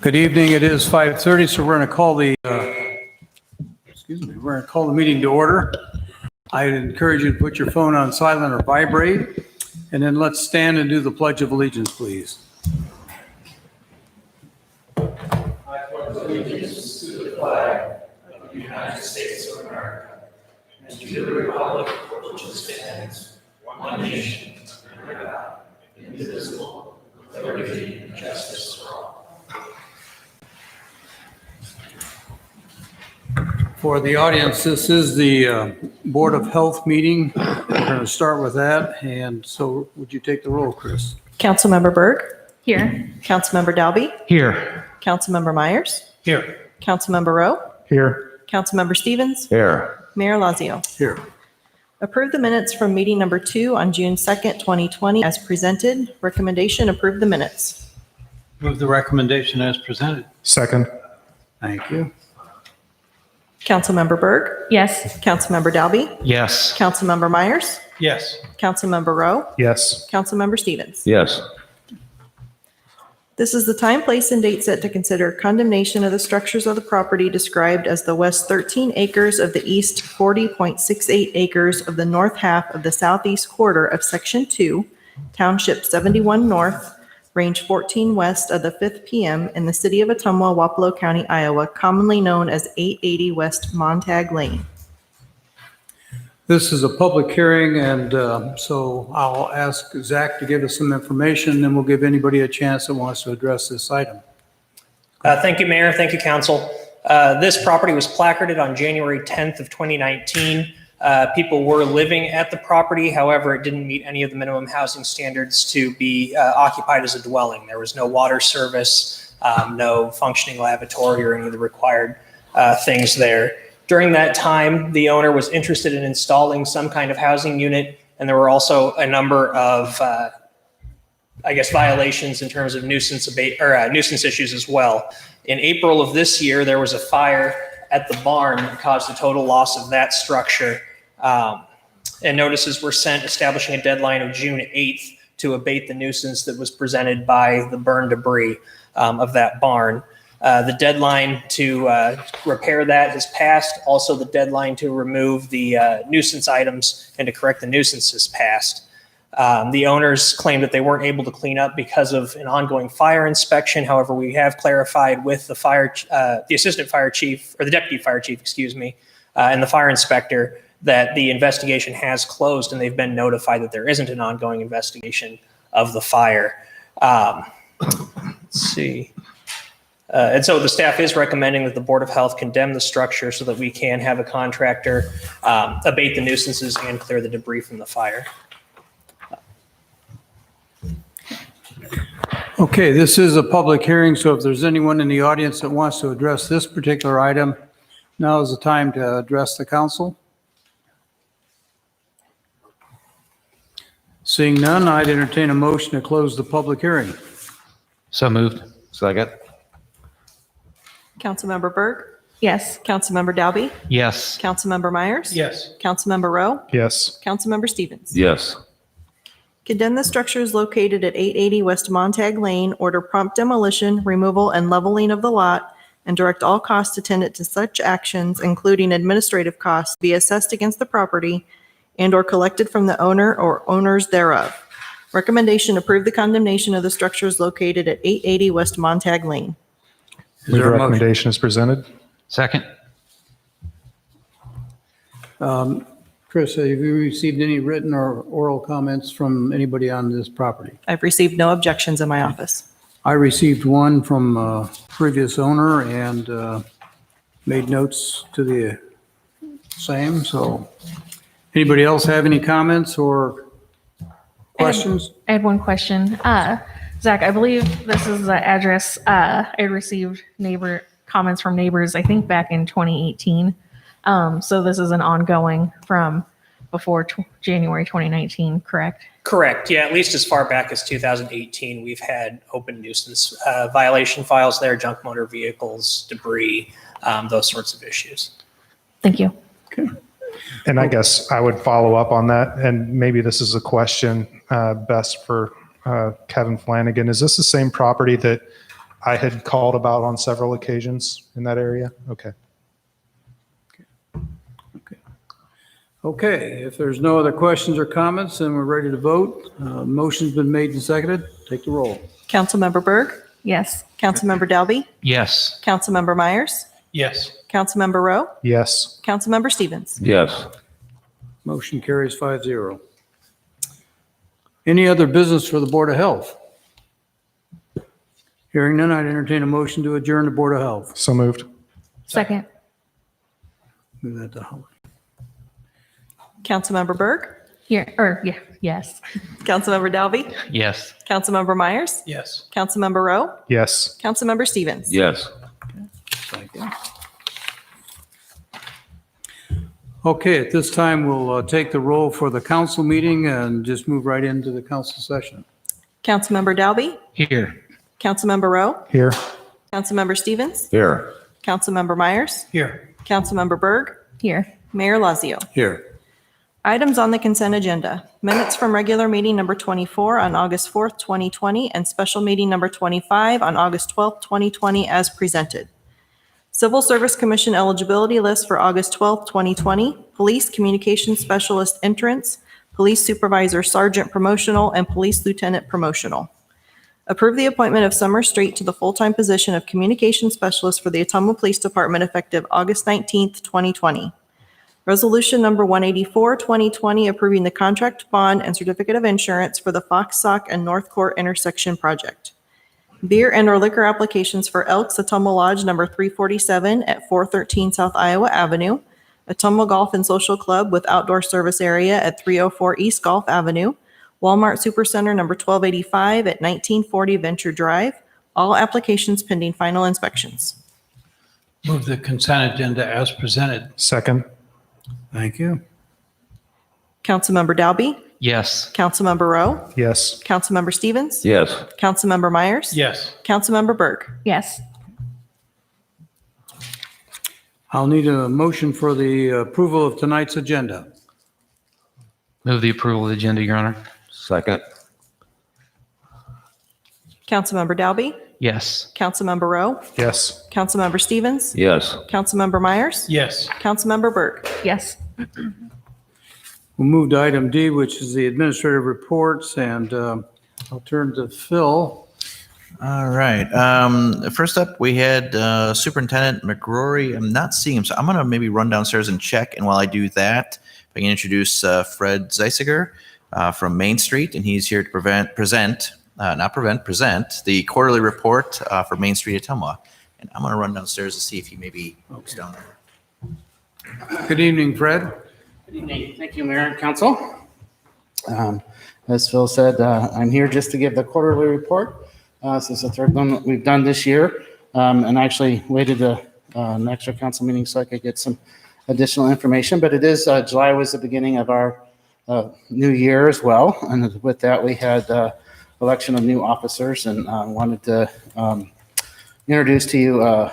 Good evening. It is 5:30, so we're going to call the meeting to order. I'd encourage you to put your phone on silent or vibrate, and then let's stand and do the Pledge of Allegiance, please. I pledge allegiance to the flag of the United States of America and to the republic for which it stands, one nation, under God, indivisible, with liberty and justice for all. For the audience, this is the Board of Health meeting. We're going to start with that, and so would you take the roll, Chris? Councilmember Berg. Here. Councilmember Dalby. Here. Councilmember Myers. Here. Councilmember Rowe. Here. Councilmember Stevens. Here. Mayor Lazio. Here. Approve the minutes from meeting number 2 on June 2nd, 2020 as presented. Recommendation, approve the minutes. Move the recommendation as presented. Second. Thank you. Councilmember Berg. Yes. Councilmember Dalby. Yes. Councilmember Myers. Yes. Councilmember Rowe. Yes. Councilmember Stevens. Yes. This is the time, place, and date set to consider condemnation of the structures of the property described as the west 13 acres of the east 40.68 acres of the north half of the southeast quarter of Section 2, Township 71 North, Range 14 west of the 5th PM in the city of Ottumwa, Wapello County, Iowa, commonly known as 880 West Montag Lane. This is a public hearing, and so I'll ask Zach to give us some information, and we'll give anybody a chance that wants to address this item. Thank you, Mayor. Thank you, Council. This property was placarded on January 10th of 2019. People were living at the property. However, it didn't meet any of the minimum housing standards to be occupied as a dwelling. There was no water service, no functioning lavatory or any of the required things there. During that time, the owner was interested in installing some kind of housing unit, and there were also a number of, violations in terms of nuisance issues as well. In April of this year, there was a fire at the barn that caused the total loss of that structure. And notices were sent establishing a deadline of June 8th to abate the nuisance that was presented by the burn debris of that barn. The deadline to repair that has passed. Also, the deadline to remove the nuisance items and to correct the nuisance has passed. The owners claimed that they weren't able to clean up because of an ongoing fire inspection. However, we have clarified with the assistant fire chief, or the deputy fire chief, and the fire inspector that the investigation has closed, and they've been notified that there isn't an ongoing investigation of the fire. Let's see. And so the staff is recommending that the Board of Health condemn the structure so that we can have a contractor abate the nuisances and clear the debris from the fire. Okay, this is a public hearing, so if there's anyone in the audience that wants to address this particular item, now is the time to address the council. Seeing none, I'd entertain a motion to close the public hearing. So moved. Second. Councilmember Berg. Yes. Councilmember Dalby. Yes. Councilmember Myers. Yes. Councilmember Rowe. Yes. Councilmember Stevens. Yes. Condemn the structures located at 880 West Montag Lane, order prompt demolition, removal, and leveling of the lot, and direct all costs attendant to such actions, including administrative costs, be assessed against the property and/or collected from the owner or owners thereof. Recommendation, approve the condemnation of the structures located at 880 West Montag Lane. Is there a motion? Recommendation is presented. Second. Chris, have you received any written or oral comments from anybody on this property? I've received no objections in my office. I received one from a previous owner and made notes to the same, so anybody else have any comments or questions? I had one question. Zach, I believe this is the address. I received comments from neighbors, I think back in 2018. So this is an ongoing from before January 2019, correct? Correct. Yeah, at least as far back as 2018, we've had open nuisance violation files there, junk motor vehicles, debris, those sorts of issues. Thank you. Okay. And I guess I would follow up on that, and maybe this is a question best for Kevin Flanagan. Is this the same property that I had called about on several occasions in that area? Okay. Okay, if there's no other questions or comments, then we're ready to vote. Motion's been made and seconded. Take the roll. Councilmember Berg, Yes. Councilmember Dalby, Yes. Councilmember Myers, Yes. Councilmember Rowe, Yes. Councilmember Stevens. Yes. Motion carries 5-0. Any other business for the Board of Health? Hearing none, I'd entertain a motion to adjourn the Board of Health. So moved. Second. Move that to Holly. Councilmember Berg, Here, or yeah, yes. Councilmember Dalby, Yes. Councilmember Myers, Yes. Councilmember Rowe, Yes. Councilmember Stevens. Yes. Thank you. Okay, at this time, we'll take the roll for the council meeting and just move right into the council session. Councilmember Dalby, Here. Councilmember Rowe, Here. Councilmember Stevens, Here. Councilmember Myers, Here. Councilmember Berg, Here. Mayor Lazio. Here. Items on the consent agenda. Minutes from regular meeting number 24 on August 4th, 2020, and special meeting number 25 on August 12th, 2020, as presented. Civil Service Commission eligibility list for August 12th, 2020, Police Communications Specialist entrance, Police Supervisor Sergeant promotional, and Police Lieutenant promotional. Approve the appointment of Summer Street to the full-time position of Communications Specialist for the Ottumwa Police Department effective August 19th, 2020. Resolution number 184, 2020, approving the contract bond and certificate of insurance for the Fox Sock and North Court intersection project. Beer and/or liquor applications for Elks Ottumwa Lodge number 347 at 413 South Iowa Avenue, Ottumwa Golf and Social Club with outdoor service area at 304 East Golf Avenue, Walmart Supercenter number 1285 at 1940 Venture Drive, all applications pending final inspections. Move the consent agenda as presented. Second. Thank you. Councilmember Dalby, Yes. Councilmember Rowe, Yes. Councilmember Stevens, Yes. Councilmember Myers, Yes. Councilmember Berg. Yes. I'll need a motion for the approval of tonight's agenda. Move the approval of the agenda, Your Honor. Second. Councilmember Dalby, Yes. Councilmember Rowe, Yes. Councilmember Stevens, Yes. Councilmember Myers, Yes. Councilmember Berg. Yes. We'll move to item D, which is the administrative reports, and I'll turn to Phil. All right. First up, we had Superintendent McRory. I'm not seeing him, so I'm going to maybe run downstairs and check. And while I do that, I can introduce Fred Zeisiger from Main Street, and he's here to present the quarterly report for Main Street Ottumwa. And I'm going to run downstairs to see if he maybe moves down there. Good evening, Fred. Good evening. Thank you, Mayor and Council. As Phil said, I'm here just to give the quarterly report. This is the third one that we've done this year, and I actually waited an extra council meeting so I could get some additional information. But it is July was the beginning of our new year as well, and with that we had election of new officers, and wanted to introduce to you.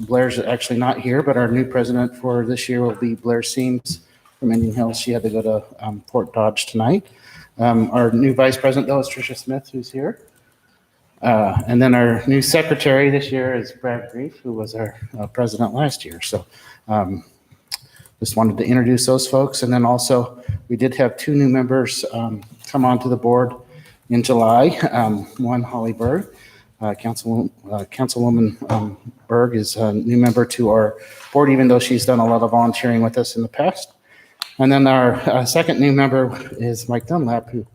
Blair's actually not here, but our new president for this year will be Blair Seams from Indian Hills. She had to go to Port Dodge tonight. Our new vice president, though, is Tricia Smith, who's here. And then our new secretary this year is Brad Grief, who was our president last year. So just wanted to introduce those folks. And then also, we did have two new members come onto the board in July. One, Holly Berg. Councilwoman Berg is a new member to our board, even though she's done a lot of volunteering with us in the past. And then our second new member is Mike Dunlap, who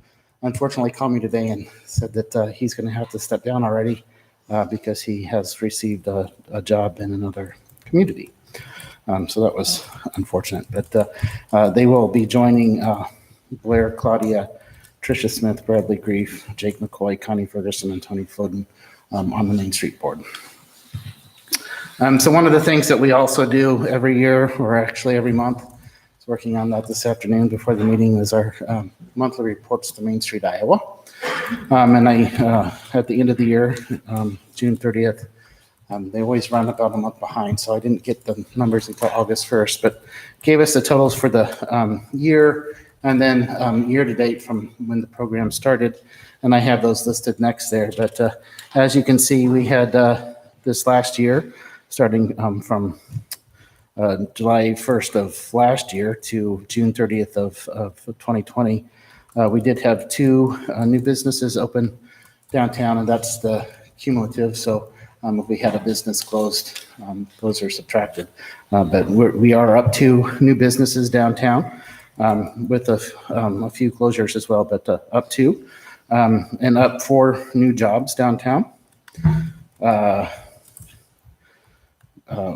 unfortunately called me today and said that he's going to have to step down already because he has received a job in another community. So that was unfortunate. But they will be joining Blair, Claudia, Tricia Smith, Bradley Grief, Jake McCoy, Connie Ferguson, and Tony Foden on the Main Street board. So one of the things that we also do every year, or actually every month, is working on that this afternoon before the meeting, is our monthly reports to Main Street, Iowa. And I, at the end of the year, June 30th, they always run about a month behind, so I didn't get the numbers until August 1st, but gave us the totals for the year and then year-to-date from when the program started. And I have those listed next there. But as you can see, we had this last year, starting from July 1st of last year to June 30th of 2020. We did have 2 new businesses open downtown, and that's the cumulative. So if we had a business closed, those are subtracted. But we are up 2 new businesses downtown with a few closures as well, but up 2. And up 4 new jobs downtown.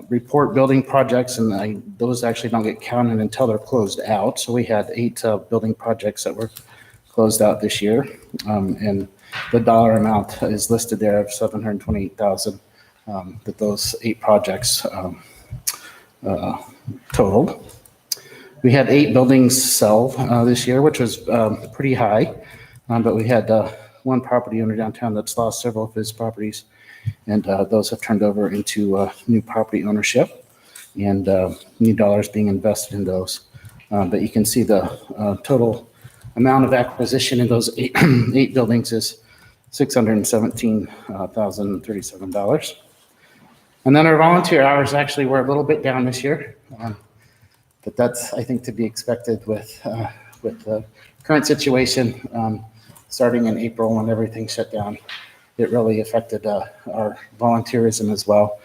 Report building projects, and those actually don't get counted until they're closed out. So we had 8 building projects that were closed out this year, and the dollar amount is listed there of $728,000 that those 8 projects totaled. We had 8 buildings sell this year, which was pretty high, but we had 1 property owner downtown that's lost several of his properties, and those have turned over into new property ownership and new dollars being invested in those. But you can see the total amount of acquisition in those 8 buildings is $617,037. And then our volunteer hours actually were a little bit down this year, but that's, I think, to be expected with the current situation. Starting in April when everything shut down, it really affected our volunteerism as well,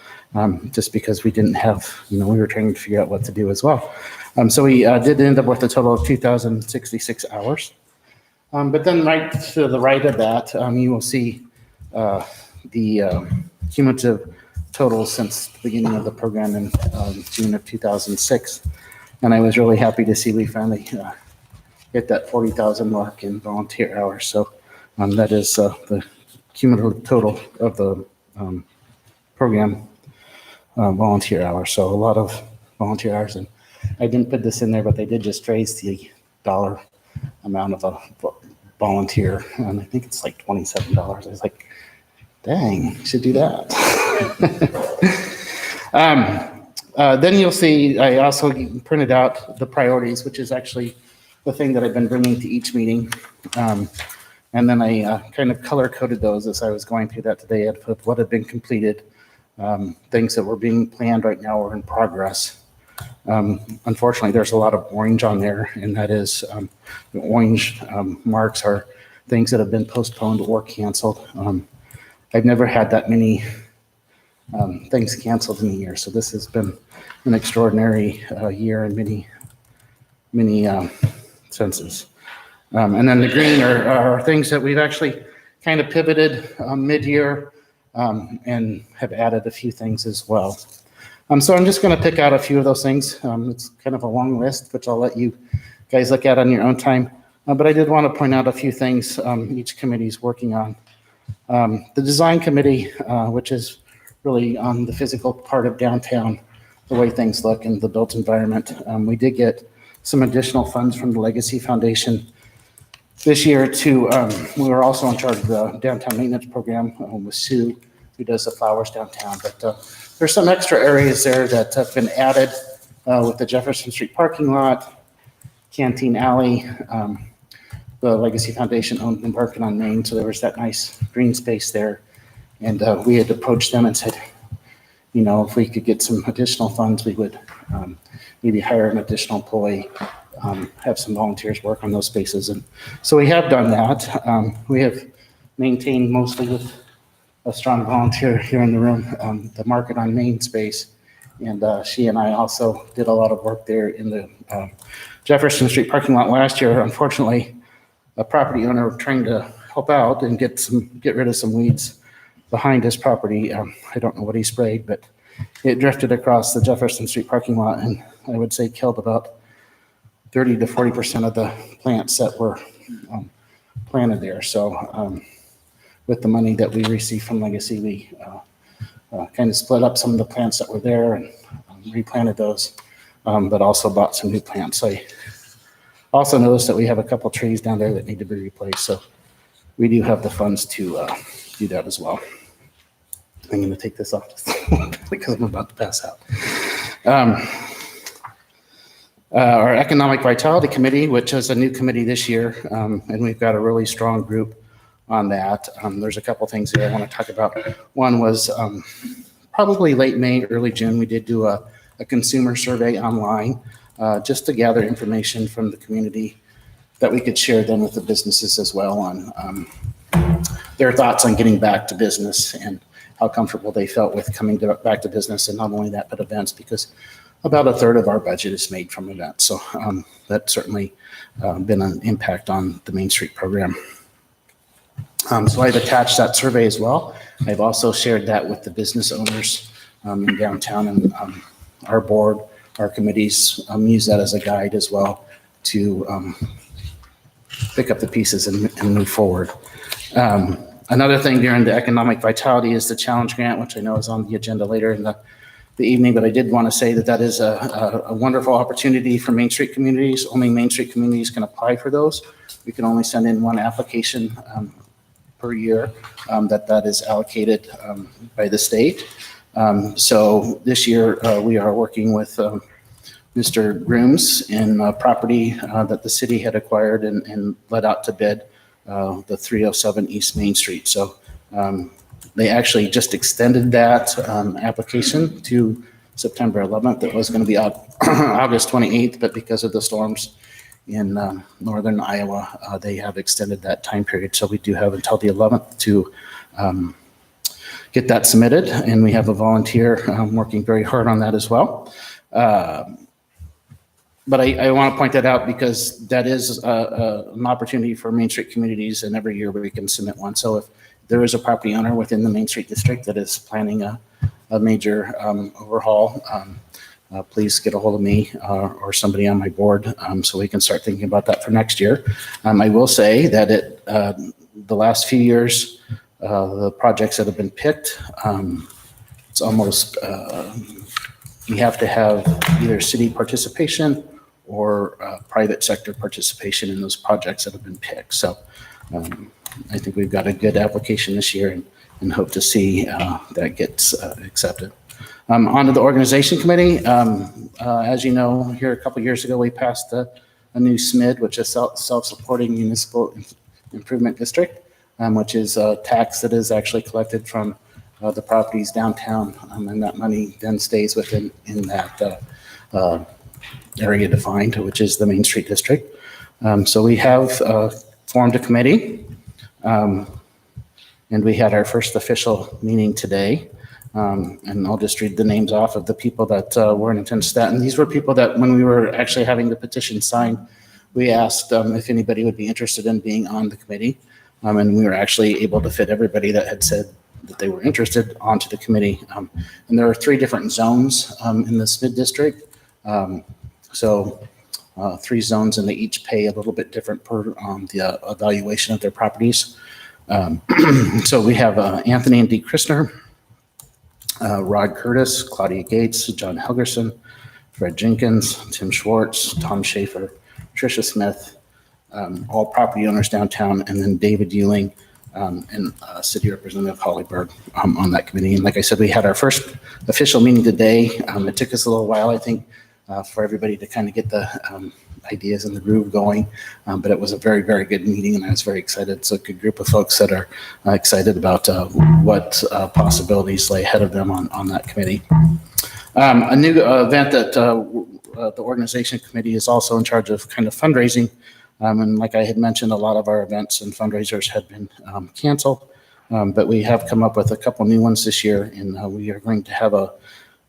just because we didn't have, we were trying to figure out what to do as well. So we did end up with a total of 2,066 hours. But then right to the right of that, you will see the cumulative total since the beginning of the program in June of 2006. And I was really happy to see we finally hit that 40,000 mark in volunteer hours. So that is the cumulative total of the program volunteer hours. So a lot of volunteer hours. And I didn't put this in there, but they did just raise the dollar amount of a volunteer. And I think it's like $27. I was like, dang, you should do that. Then you'll see I also printed out the priorities, which is actually the thing that I've been bringing to each meeting. And then I kind of color coded those as I was going through that today. I put what had been completed, things that were being planned right now or in progress. Unfortunately, there's a lot of orange on there, and that is the orange marks are things that have been postponed or canceled. I've never had that many things canceled in a year, so this has been an extraordinary year in many senses. And then the green are things that we've actually kind of pivoted mid-year and have added a few things as well. So I'm just going to pick out a few of those things. It's kind of a long list, which I'll let you guys look at on your own time. But I did want to point out a few things each committee is working on. The design committee, which is really on the physical part of downtown, the way things look in the built environment. We did get some additional funds from the Legacy Foundation this year to, we were also in charge of the downtown maintenance program with Sue, who does the flowers downtown. But there's some extra areas there that have been added with the Jefferson Street parking lot, Canteen Alley. The Legacy Foundation owned the Market on Main, so there was that nice green space there. And we had approached them and said, if we could get some additional funds, we would maybe hire an additional employee, have some volunteers work on those spaces. And so we have done that. We have maintained mostly with a strong volunteer here in the room, the Market on Main space. And she and I also did a lot of work there in the Jefferson Street parking lot last year. Unfortunately, a property owner trying to help out and get rid of some weeds behind his property. I don't know what he sprayed, but it drifted across the Jefferson Street parking lot, and I would say killed about 30 to 40% of the plants that were planted there. So with the money that we received from Legacy, we kind of split up some of the plants that were there and replanted those, but also bought some new plants. I also noticed that we have a couple trees down there that need to be replaced. So we do have the funds to do that as well. I'm going to take this off because I'm about to pass out. Our Economic Vitality Committee, which is a new committee this year, and we've got a really strong group on that. There's a couple things that I want to talk about. One was probably late May, early June, we did do a consumer survey online just to gather information from the community that we could share then with the businesses as well on their thoughts on getting back to business and how comfortable they felt with coming back to business, and not only that, but events, because about a third of our budget is made from events. So that's certainly been an impact on the Main Street program. So I've attached that survey as well. I've also shared that with the business owners in downtown, and our board, our committees use that as a guide as well to pick up the pieces and move forward. Another thing during the economic vitality is the challenge grant, which I know is on the agenda later in the evening, but I did want to say that that is a wonderful opportunity for Main Street communities. Only Main Street communities can apply for those. We can only send in one application per year that is allocated by the state. So this year we are working with Mr. Grooms in property that the city had acquired and let out to bid, the 307 East Main Street. So they actually just extended that application to September 11th. It was going to be out August 28th, but because of the storms in northern Iowa, they have extended that time period. So we do have until the 11th to get that submitted, and we have a volunteer working very hard on that as well. But I want to point that out because that is an opportunity for Main Street communities, and every year we can submit one. So if there is a property owner within the Main Street district that is planning a major overhaul, please get a hold of me or somebody on my board so we can start thinking about that for next year. I will say that the last few years, the projects that have been picked, it's almost, you have to have either city participation or private sector participation in those projects that have been picked. So I think we've got a good application this year and hope to see that gets accepted. On to the organization committee. As you know, here a couple years ago, we passed a new SMID, which is self-supporting municipal improvement district, which is a tax that is actually collected from the properties downtown, and that money then stays within that area defined, which is the Main Street district. So we have formed a committee, and we had our first official meeting today. And I'll just read the names off of the people that were in attendance to that. And these were people that when we were actually having the petition signed, we asked if anybody would be interested in being on the committee. And we were actually able to fit everybody that had said that they were interested onto the committee. And there are 3 different zones in the SMID district. So 3 zones, and they each pay a little bit different per the evaluation of their properties. So we have Anthony and Dee Christner, Rod Curtis, Claudia Gates, John Helgerson, Fred Jenkins, Tim Schwartz, Tom Schaefer, Tricia Smith, all property owners downtown, and then David Ewing and City Representative Holly Berg on that committee. And like I said, we had our first official meeting today. It took us a little while, I think, for everybody to kind of get the ideas and the groove going, but it was a very, very good meeting, and I was very excited. It's a good group of folks that are excited about what possibilities lay ahead of them on that committee. A new event that the organization committee is also in charge of kind of fundraising. And like I had mentioned, a lot of our events and fundraisers had been canceled, but we have come up with a couple new ones this year, and we are going to have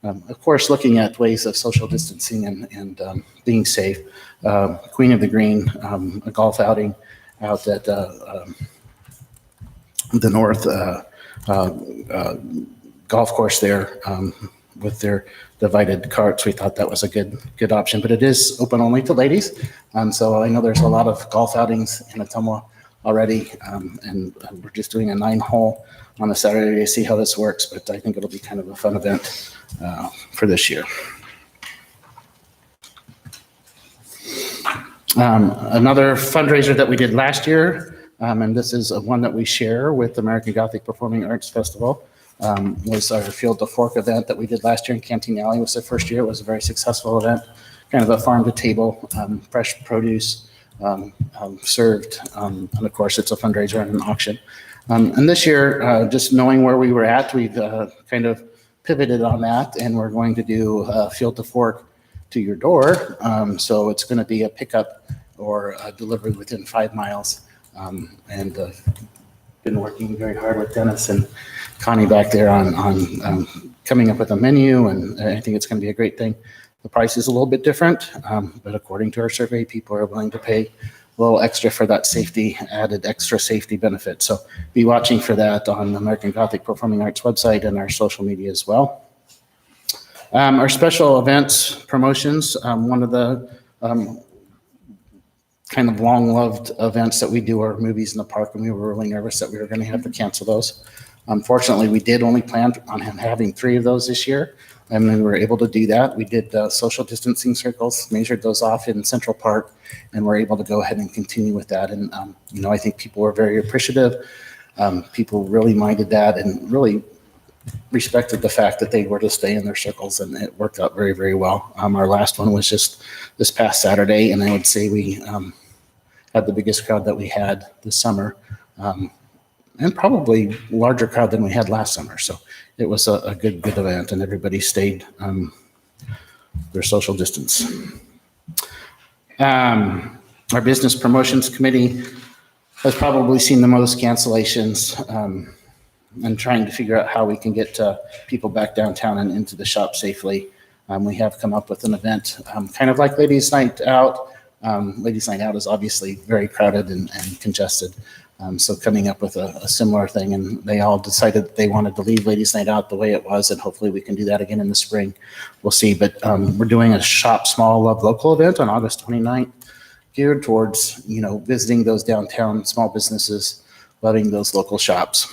of course, looking at ways of social distancing and being safe. Queen of the Green, a golf outing out at the North golf course there with their divided carts. We thought that was a good option, but it is open only to ladies. So I know there's a lot of golf outings in Ottumwa already, and we're just doing a 9-hole on a Saturday to see how this works, but I think it'll be kind of a fun event for this year. Another fundraiser that we did last year, and this is one that we share with American Gothic Performing Arts Festival, was our Field to Fork event that we did last year in Canteen Alley. It was the first year. It was a very successful event. kind of a farm to table, fresh produce served. And of course, it's a fundraiser and an auction. And this year, just knowing where we were at, we've kind of pivoted on that, and we're going to do field to fork to your door. So it's going to be a pickup or a delivery within 5 miles. And been working very hard with Dennis and Connie back there on coming up with a menu, and I think it's going to be a great thing. The price is a little bit different, but according to our survey, people are willing to pay a little extra for that safety, added extra safety benefit. So be watching for that on the American Gothic Performing Arts website and our social media as well. Our special events promotions, one of the kind of long-loved events that we do are movies in the park, and we were really nervous that we were going to have to cancel those. Unfortunately, we did only plan on having 3 of those this year, and we were able to do that. We did social distancing circles, measured those off in Central Park, and we're able to go ahead and continue with that. And, I think people were very appreciative. People really minded that and really respected the fact that they were to stay in their circles, and it worked out very, very well. Our last one was just this past Saturday, and I would say we had the biggest crowd that we had this summer, and probably larger crowd than we had last summer. So it was a good event, and everybody stayed their social distance. Our business promotions committee has probably seen the most cancellations, and trying to figure out how we can get people back downtown and into the shop safely. We have come up with an event, kind of like Ladies Night Out. Ladies Night Out is obviously very crowded and congested. So coming up with a similar thing, and they all decided that they wanted to leave Ladies Night Out the way it was, and hopefully we can do that again in the spring. We'll see, but we're doing a Shop Small Love Local event on August 29th, geared towards, visiting those downtown small businesses, loving those local shops.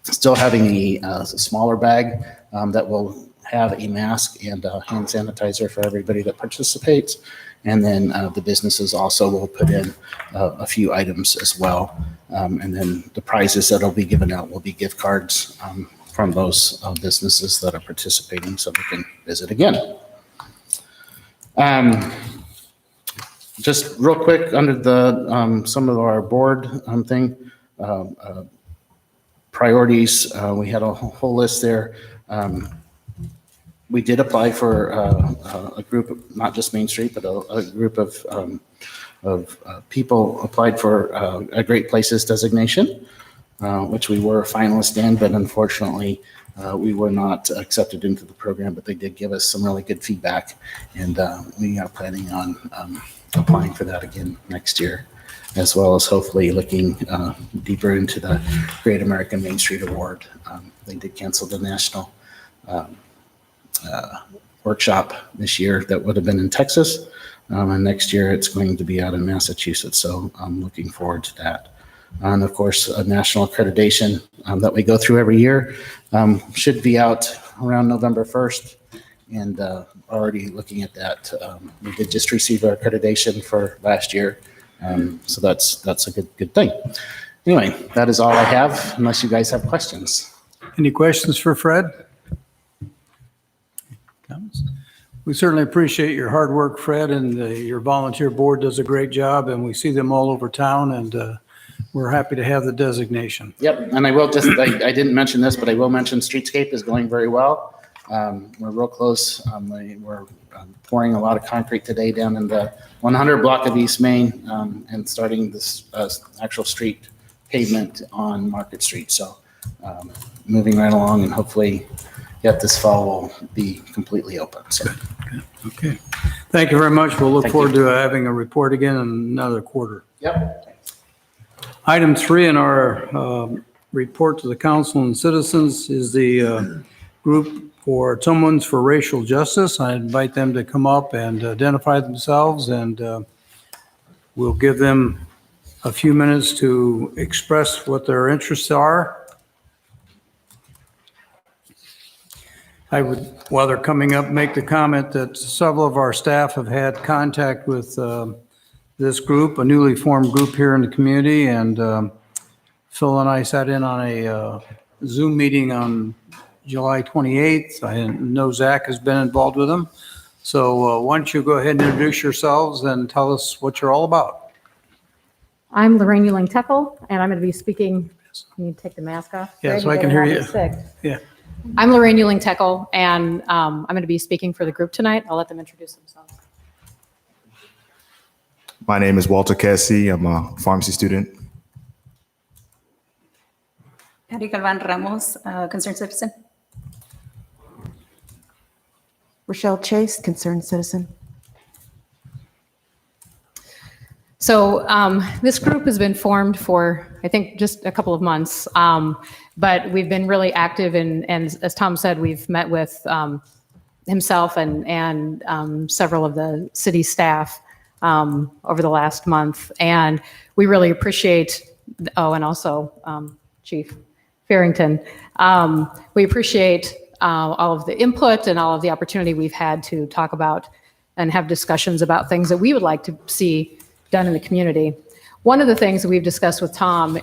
Still having a smaller bag that will have a mask and hand sanitizer for everybody that participates. And then the businesses also will put in a few items as well. And then the prizes that will be given out will be gift cards from those businesses that are participating, so we can visit again. Just real quick, under the some of our board thing, priorities, we had a whole list there. We did apply for a group, not just Main Street, but a group of people applied for a Great Places designation, which we were a finalist in, but unfortunately we were not accepted into the program, but they did give us some really good feedback, and we are planning on applying for that again next year, as well as hopefully looking deeper into the Great American Main Street Award. They did cancel the national workshop this year that would have been in Texas, and next year it's going to be out in Massachusetts, so I'm looking forward to that. And of course, a national accreditation that we go through every year should be out around November 1st, and already looking at that. We did just receive our accreditation for last year, so that's a good thing. Anyway, that is all I have, unless you guys have questions. Any questions for Fred? Comments? We certainly appreciate your hard work, Fred, and your volunteer board does a great job, and we see them all over town, and we're happy to have the designation. Yep, and I will just, I didn't mention this, but I will mention Streetscape is going very well. We're real close. We're pouring a lot of concrete today down in the 100 block of East Main, and starting this actual street pavement on Market Street. So moving right along, and hopefully yet this fall will be completely open. So. Okay. Thank you very much. We'll look Thank forward you. to having a report again in another quarter. Yep. Item 3 in our report to the council and citizens is the group for Ottumwans for Racial Justice. I invite them to come up and identify themselves, and we'll give them a few minutes to express what their interests are. I would, while they're coming up, make the comment that several of our staff have had contact with this group, a newly formed group here in the community, and Phil and I sat in on a Zoom meeting on July 28th. I know Zach has been involved with them. So why don't you go ahead and introduce yourselves and tell us what you're all about? I'm Lorraine Euling-Teckel, and I'm going to be speaking. Can you take the mask off? Yeah, Greg, so I you're can gonna hear have you. me sick. Yeah. I'm Lorraine Euling-Teckel, and I'm going to be speaking for the group tonight. I'll let them introduce themselves. My name is Walter Cassie. I'm a pharmacy student. Patty Galvan Ramos, concerned citizen. Rochelle Chase, concerned citizen. So this group has been formed for, I think, just a couple of months, but we've been really active, and as Tom said, we've met with himself and several of the city staff over the last month, and we really appreciate, and also Chief Farrington, we appreciate all of the input and all of the opportunity we've had to talk about and have discussions about things that we would like to see done in the community. One of the things that we've discussed with Tom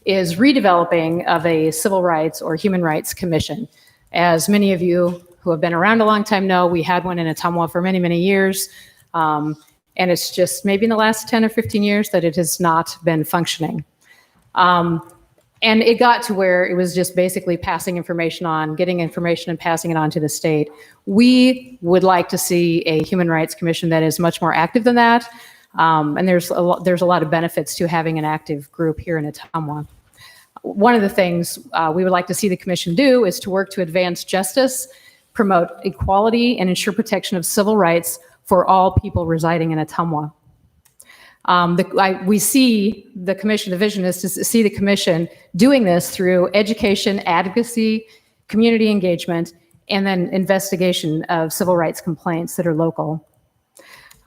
is redeveloping of a civil rights or human rights commission. As many of you who have been around a long time know, we had one in Ottumwa for many, many years. And it's just maybe in the last 10 or 15 years that it has not been functioning. And it got to where it was just basically passing information on, getting information and passing it on to the state. We would like to see a human rights commission that is much more active than that. And there's a lot of benefits to having an active group here in Ottumwa. One of the things we would like to see the commission do is to work to advance justice, promote equality, and ensure protection of civil rights for all people residing in Ottumwa. We see the commission, the vision is to see the commission doing this through education, advocacy, community engagement, and then investigation of civil rights complaints that are local.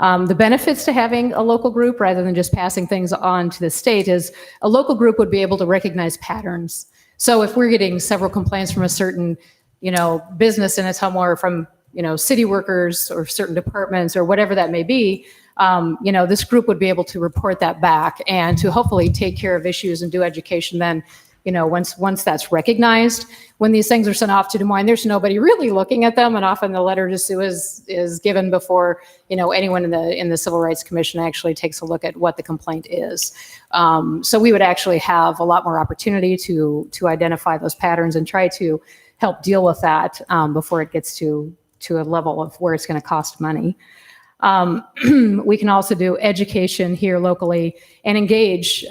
The benefits to having a local group rather than just passing things on to the state is a local group would be able to recognize patterns. So if we're getting several complaints from a certain, business in Ottumwa or from, city workers or certain departments or whatever that may be, this group would be able to report that back and to hopefully take care of issues and do education then, once that's recognized. When these things are sent off to Des Moines, there's nobody really looking at them, and often the letter to sue is given before, anyone in the Civil Rights Commission actually takes a look at what the complaint is. So we would actually have a lot more opportunity to identify those patterns and try to help deal with that before it gets to a level of where it's going to cost money. We can also do education here locally and engage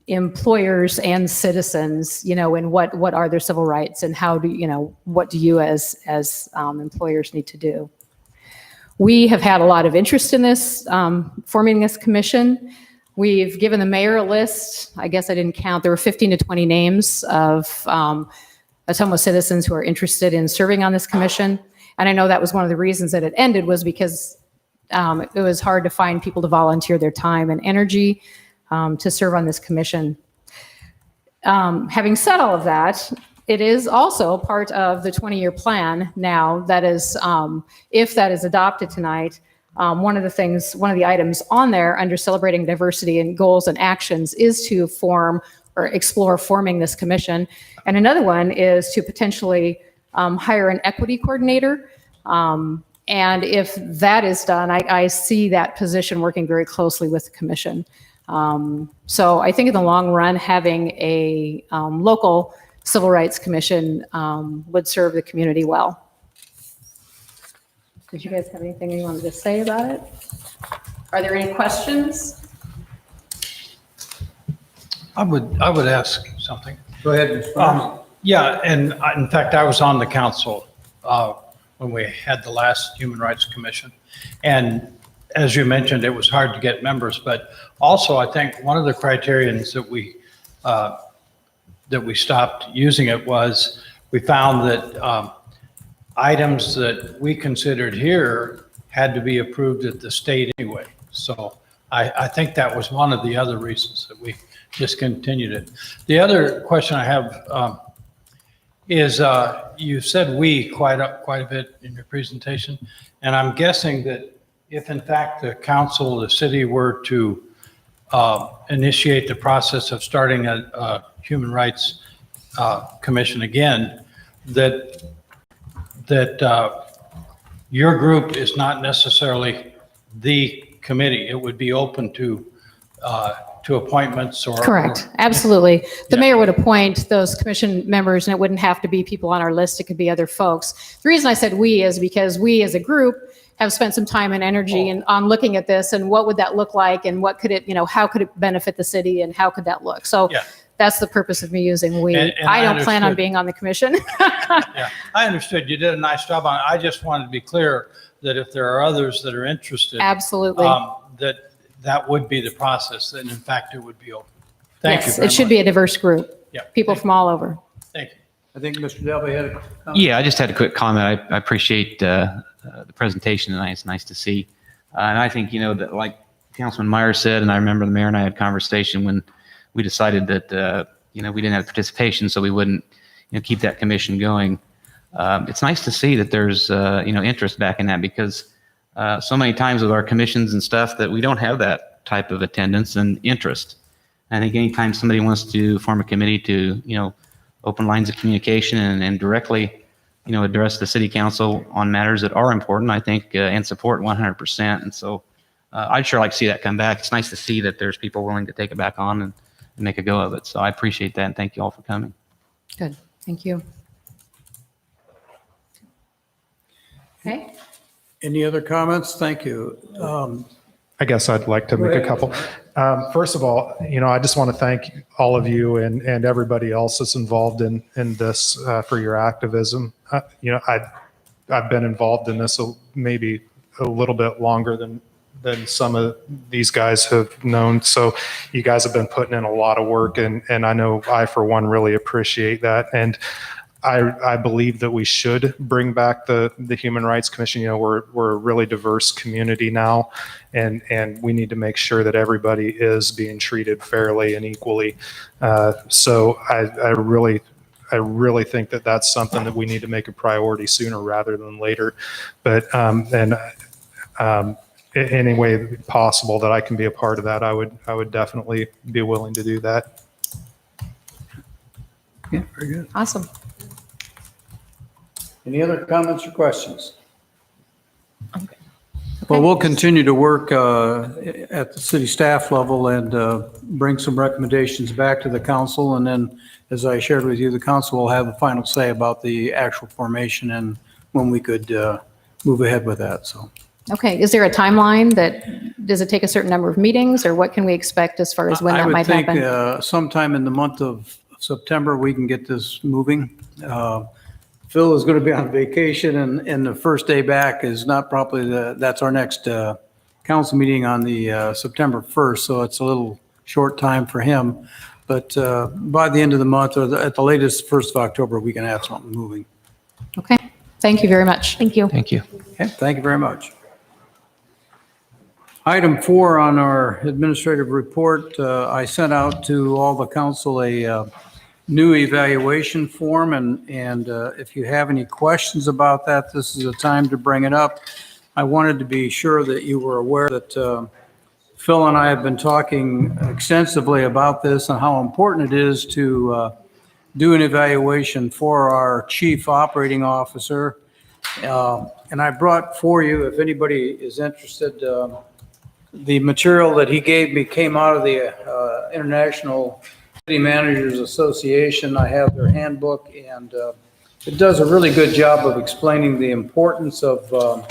employers and citizens, in what are their civil rights and how do, what do you as employers need to do. We have had a lot of interest in this, forming this commission. We've given the mayor a list. I guess I didn't count. There were 15 to 20 names of Ottumwa citizens who are interested in serving on this commission. And I know that was one of the reasons that it ended was because it was hard to find people to volunteer their time and energy to serve on this commission. Having said all of that, it is also part of the 20-year plan now that is, if that is adopted tonight, one of the items on there under celebrating diversity and goals and actions is to form or explore forming this commission. And another one is to potentially hire an equity coordinator. And if that is done, I see that position working very closely with the commission. So I think in the long run, having a local civil rights commission would serve the community well. Did you guys have anything you wanted to say about it? Are there any questions? I would ask something. Go ahead, Mr. Farmer. Yeah, and in fact, I was on the council when we had the last Human Rights Commission. And as you mentioned, it was hard to get members, but also I think one of the criterions that we stopped using it was we found that items that we considered here had to be approved at the state anyway. So I think that was one of the other reasons that we discontinued it. The other question I have is you said "we" quite a bit in your presentation, and I'm guessing that if in fact the council, the city were to initiate the process of starting a human rights commission again, that your group is not necessarily the committee. It would be open to appointments or. Correct, absolutely. The Yeah. mayor would appoint those commission members, and it wouldn't have to be people on our list. It could be other folks. The reason I said we is because we as a group have spent some time and energy on looking at this and what would that look like and what could it, how could it benefit the city and how could that look? So Yeah. that's the purpose of me using we. And I don't plan on understood. being on the commission. Yeah, I understood. You did a nice job on it. I just wanted to be clear that if there are others that are interested. Absolutely. That would be the process, and in fact, it would be open. Thank you Yes, very it should much. be a diverse group. Yeah. People from all over. Thank you. I think Mr. Delby had a comment. Yeah, I just had a quick comment. I appreciate the presentation tonight. It's nice to see. And I think, that like Councilman Meyer said, and I remember the mayor and I had a conversation when we decided that, we didn't have participation, so we wouldn't, keep that commission going. It's nice to see that there's, interest back in that because so many times with our commissions and stuff that we don't have that type of attendance and interest. I think anytime somebody wants to form a committee to, open lines of communication and directly, address the city council on matters that are important, I think, and support 100%. And so I'd sure like to see that come back. It's nice to see that there's people willing to take it back on and make a go of it. So I appreciate that. And thank you all for coming. Good, thank you. Okay. Any other comments? Thank you. I guess I'd like to make a couple. First of all, I just want to thank all of you and everybody else that's involved in this for your activism. I've been involved in this maybe a little bit longer than some of these guys have known. So you guys have been putting in a lot of work, and I know I, for one, really appreciate that. And I believe that we should bring back the Human Rights Commission. We're a really diverse community now, and we need to make sure that everybody is being treated fairly and equally. So I really think that that's something that we need to make a priority sooner rather than later. But any way possible that I can be a part of that, I would definitely be willing to do that. Yeah, very good. Awesome. Any other comments or questions? Well, we'll continue to work at the city staff level and bring some recommendations back to the council. And then, as I shared with you, the council will have the final say about the actual formation and when we could move ahead with that. So, Okay, is there a timeline does it take a certain number of meetings, or what can we expect as far as when that might happen? I would think sometime in the month of September, we can get this moving. Phil is going to be on vacation, and the first day back is not probably that's our next council meeting on the September 1st, so it's a little short time for him. But by the end of the month, or at the latest 1st of October, we can have something moving. Okay, thank you very much. Thank you. Thank you. Okay, thank you very much. Item 4 on our administrative report, I sent out to all the council a new evaluation form, and if you have any questions about that, this is a time to bring it up. I wanted to be sure that you were aware that Phil and I have been talking extensively about this and how important it is to do an evaluation for our chief operating officer. And I brought for you, if anybody is interested, the material that he gave me came out of the International City Managers Association. I have their handbook, and it does a really good job of explaining the importance of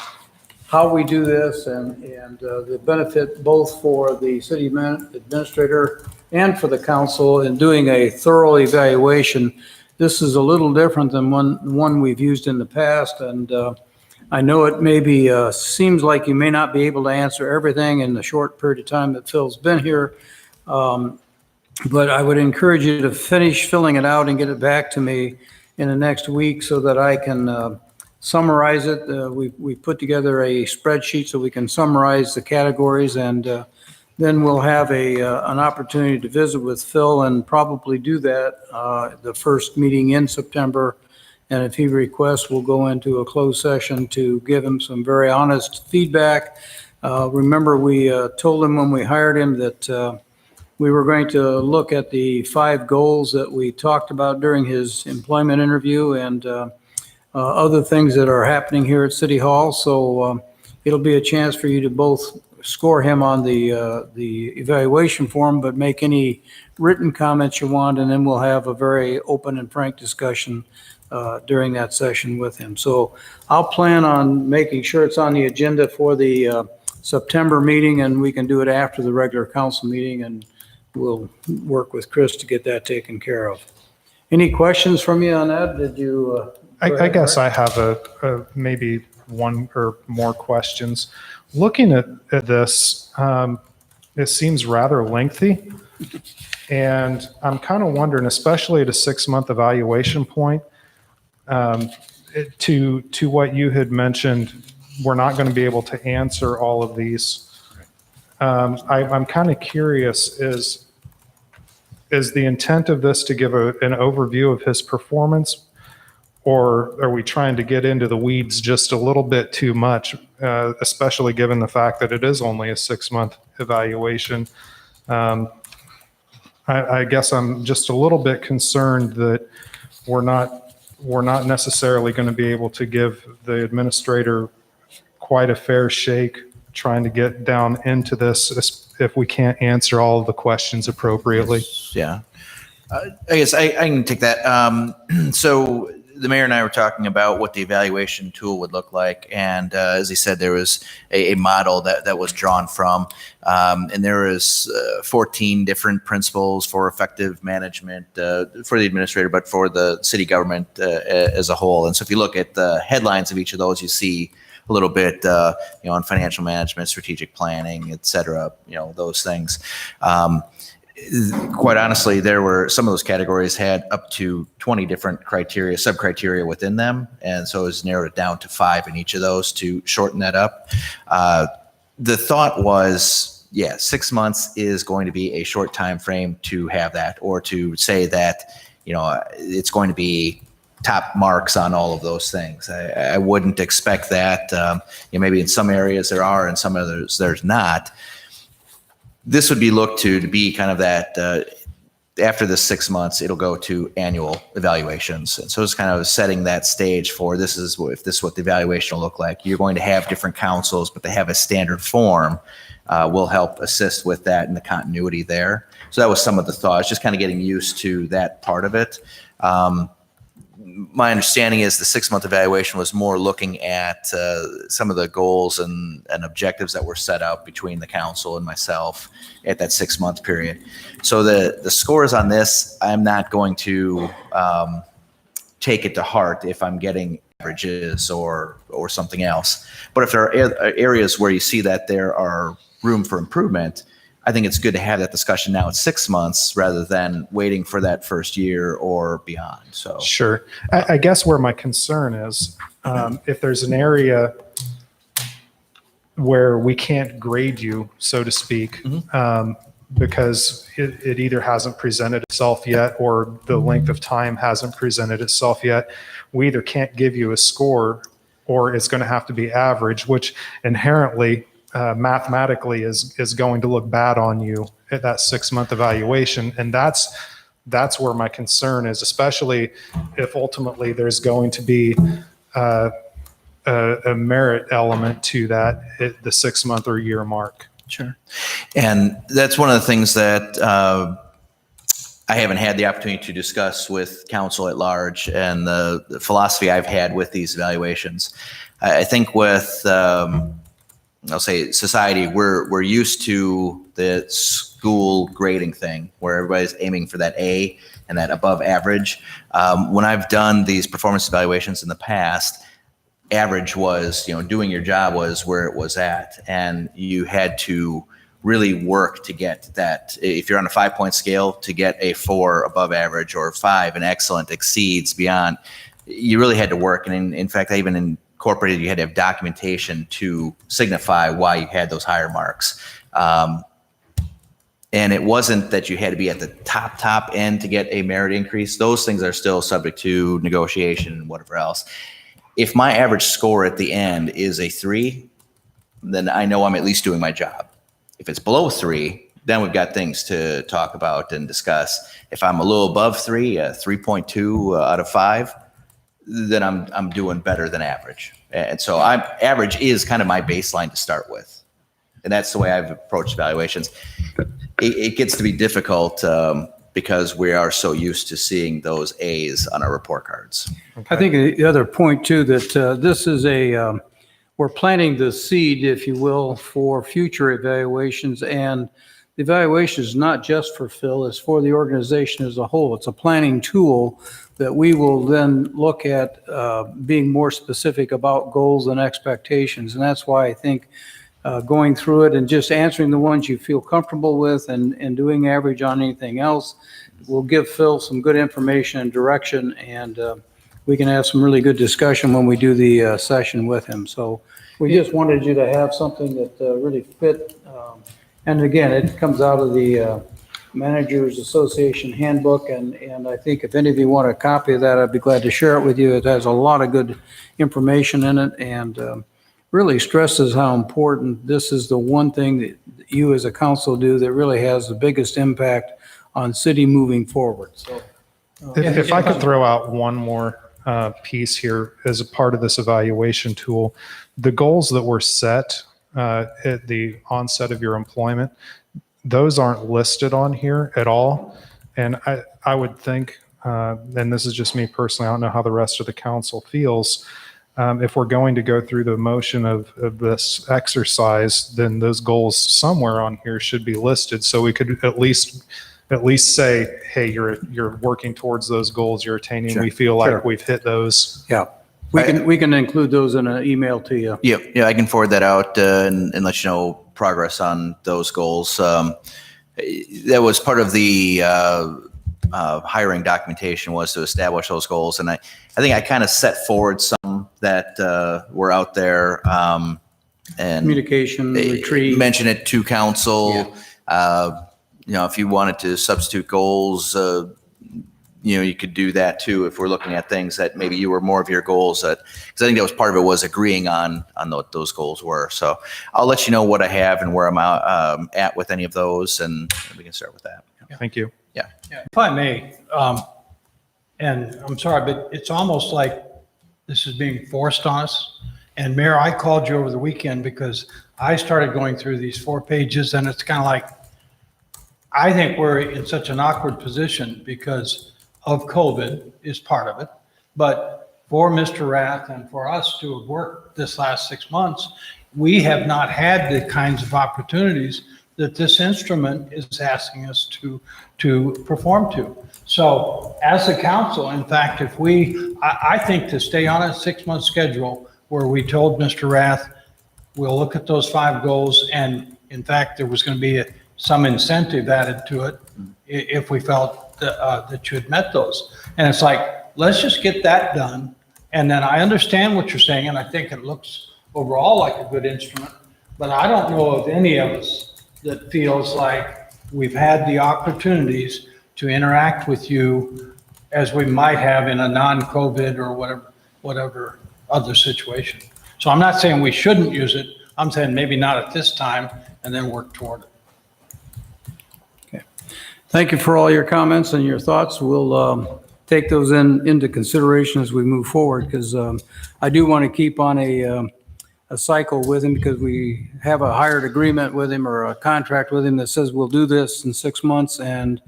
how we do this and the benefit both for the city administrator and for the council in doing a thorough evaluation. This is a little different than one we've used in the past, and I know it maybe seems like you may not be able to answer everything in the short period of time that Phil's been here. But I would encourage you to finish filling it out and get it back to me in the next week so that I can summarize it. We put together a spreadsheet so we can summarize the categories, and then we'll have an opportunity to visit with Phil and probably do that the first meeting in September. And if he requests, we'll go into a closed session to give him some very honest feedback. Remember, we told him when we hired him that we were going to look at the 5 goals that we talked about during his employment interview, and other things that are happening here at City Hall. So it'll be a chance for you to both score him on the evaluation form, but make any written comments you want, and then we'll have a very open and frank discussion during that session with him. So I'll plan on making sure it's on the agenda for the September meeting, and we can do it after the regular council meeting, and we'll work with Chris to get that taken care of. Any questions from you on that? Did you? I guess I have a maybe one or more questions. Looking at this, it seems rather lengthy. And I'm kind of wondering, especially at a 6-month evaluation point, to what you had mentioned, we're not going to be able to answer all of these. I'm kind of curious, is the intent of this to give an overview of his performance, or are we trying to get into the weeds just a little bit too much, especially given the fact that it is only a 6-month evaluation? I guess I'm just a little bit concerned that we're not necessarily going to be able to give the administrator quite a fair shake trying to get down into this if we can't answer all of the questions appropriately. Yeah. I guess I can take that. So the mayor and I were talking about what the evaluation tool would look like. And as he said, there was a model that was drawn from. And there is 14 different principles for effective management for the administrator, but for the city government as a whole. And so if you look at the headlines of each of those, you see a little bit on financial management, strategic planning, et cetera, those things. Quite honestly, there were some of those categories had up to 20 different sub-criteria within them. And so it was narrowed down to 5 in each of those to shorten that up. The thought was, 6 months is going to be a short time frame to have that, or to say that, it's going to be top marks on all of those things. I wouldn't expect that. Maybe in some areas there are, in some others there's not. This would be looked to be kind of that after the 6 months, it'll go to annual evaluations. And so it's kind of setting that stage for if this is what the evaluation will look like. You're going to have different councils, but they have a standard form will help assist with that and the continuity there. So that was some of the thoughts, just kind of getting used to that part of it. My understanding is the 6-month evaluation was more looking at some of the goals and objectives that were set out between the council and myself at that 6-month period. So the scores on this, I'm not going to take it to heart if I'm getting averages or something else. But if there are areas where you see that there are room for improvement, I think it's good to have that discussion now at 6 months rather than waiting for that first year or beyond. So sure. I guess where my concern is, if there's an area where we can't grade you, so to speak, because it either hasn't presented itself yet or the length of time hasn't presented itself yet, we either can't give you a score or it's going to have to be average, which inherently mathematically is going to look bad on you at that 6-month evaluation. And that's where my concern is, especially if ultimately there's going to be a merit element to that at the 6-month or year mark. Sure. And that's one of the things that I haven't had the opportunity to discuss with council at large, and the philosophy I've had with these evaluations. I think with I'll say society, we're used to the school grading thing where everybody's aiming for that A and that above average. When I've done these performance evaluations in the past, average was, doing your job was where it was at. And you had to really work to get that. If you're on a 5-point scale, to get a 4 above average or 5 and excellent exceeds beyond, you really had to work. And in fact, I even incorporated, you had to have documentation to signify why you had those higher marks. And it wasn't that you had to be at the top end to get a merit increase. Those things are still subject to negotiation and whatever else. If my average score at the end is a 3, then I know I'm at least doing my job. If it's below 3, then we've got things to talk about and discuss. If I'm a little above 3, 3.2 out of 5, then I'm doing better than average. And so average is kind of my baseline to start with. And that's the way I've approached evaluations. It gets to be difficult because we are so used to seeing those A's on our report cards. I think the other point too, that this is we're planting the seed, if you will, for future evaluations. And the evaluation is not just for Phil, it's for the organization as a whole. It's a planning tool that we will then look at being more specific about goals and expectations. And that's why I think going through it and just answering the ones you feel comfortable with and doing average on anything else will give Phil some good information and direction, and we can have some really good discussion when we do the session with him. So we just wanted you to have something that really fit. And again, it comes out of the Managers Association handbook, and I think if any of you want a copy of that, I'd be glad to share it with you. It has a lot of good information in it, and really stresses how important this is the one thing that you as a council do that really has the biggest impact on city moving forward. So If I could throw out one more piece here as a part of this evaluation tool, the goals that were set at the onset of your employment, those aren't listed on here at all. And I would think, and this is just me personally, I don't know how the rest of the council feels, if we're going to go through the motion of this exercise, then those goals somewhere on here should be listed, so we could at least say, hey, you're working towards those goals, you're attaining. Sure. We feel like Sure. we've hit those. yeah, we can include those in an email to you. Yeah, I can forward that out and let you know progress on those goals. That was part of the hiring documentation, was to establish those goals, and I think I kind of set forward some that were out there. And Communication, retreat. Mention it to council. If you wanted to substitute goals, you could do that too. If we're looking at things that maybe you were more of your goals, because I think that was part of it, was agreeing on what those goals were. So I'll let you know what I have and where I'm at with any of those, and we can start with that. Thank you. Yeah, if I may, and I'm sorry, but it's almost like this is being forced on us. And Mayor, I called you over the weekend because I started going through these 4 pages, and it's kind of like, I think we're in such an awkward position because of COVID is part of it. But for Mr. Rath and for us to have worked this last 6 months, we have not had the kinds of opportunities that this instrument is asking us to perform to. So as a council, in fact, I think to stay on a 6-month schedule where we told Mr. Rath, we'll look at those 5 goals, and in fact, there was going to be some incentive added to it if we felt that you had met those. And it's like, let's just get that done. And then I understand what you're saying, and I think it looks overall like a good instrument, but I don't know of any of us that feels like we've had the opportunities to interact with you as we might have in a non-COVID or whatever other situation. So I'm not saying we shouldn't use it. I'm saying maybe not at this time, and then work toward it. Okay. Thank you for all your comments and your thoughts. We'll take those into consideration as we move forward, because I do want to keep on a cycle with him, because we have a hired agreement with him or a contract with him that says we'll do this in 6 months and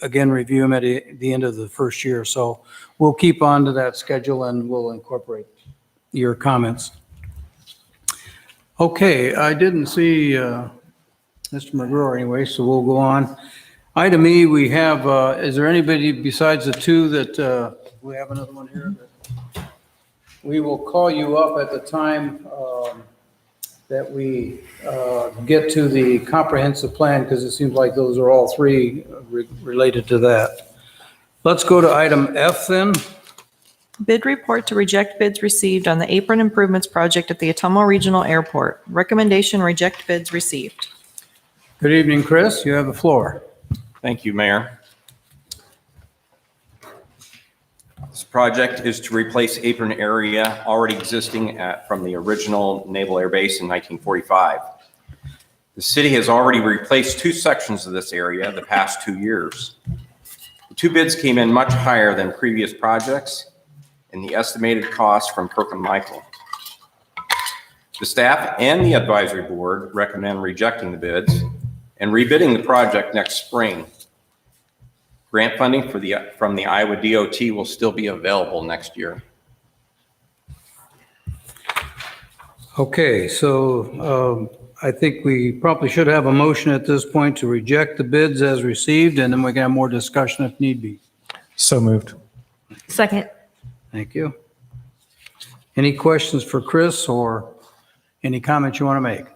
again review him at the end of the first year. So we'll keep on to that schedule and we'll incorporate your comments. Okay, I didn't see Mr. McGraw anyway, so we'll go on. Item E, we have, is there anybody besides the 2 that, we have another one here? We will call you up at the time that we get to the comprehensive plan, because it seems like those are all 3 related to that. Let's go to item F then. Bid report to reject bids received on the apron improvements project at the Ottumwa Regional Airport. Recommendation, reject bids received. Good evening, Chris. You have the floor. Thank you, Mayor. This project is to replace apron area already existing from the original Naval Air Base in 1945. The city has already replaced 2 sections of this area the past 2 years. The 2 bids came in much higher than previous projects, and the estimated cost from Kirk and Michael. The staff and the advisory board recommend rejecting the bids and rebidding the project next spring. Grant funding from the Iowa DOT will still be available next year. Okay, so I think we probably should have a motion at this point to reject the bids as received, and then we can have more discussion if need be. So moved. Second. Thank you. Any questions for Chris or any comments you want to make?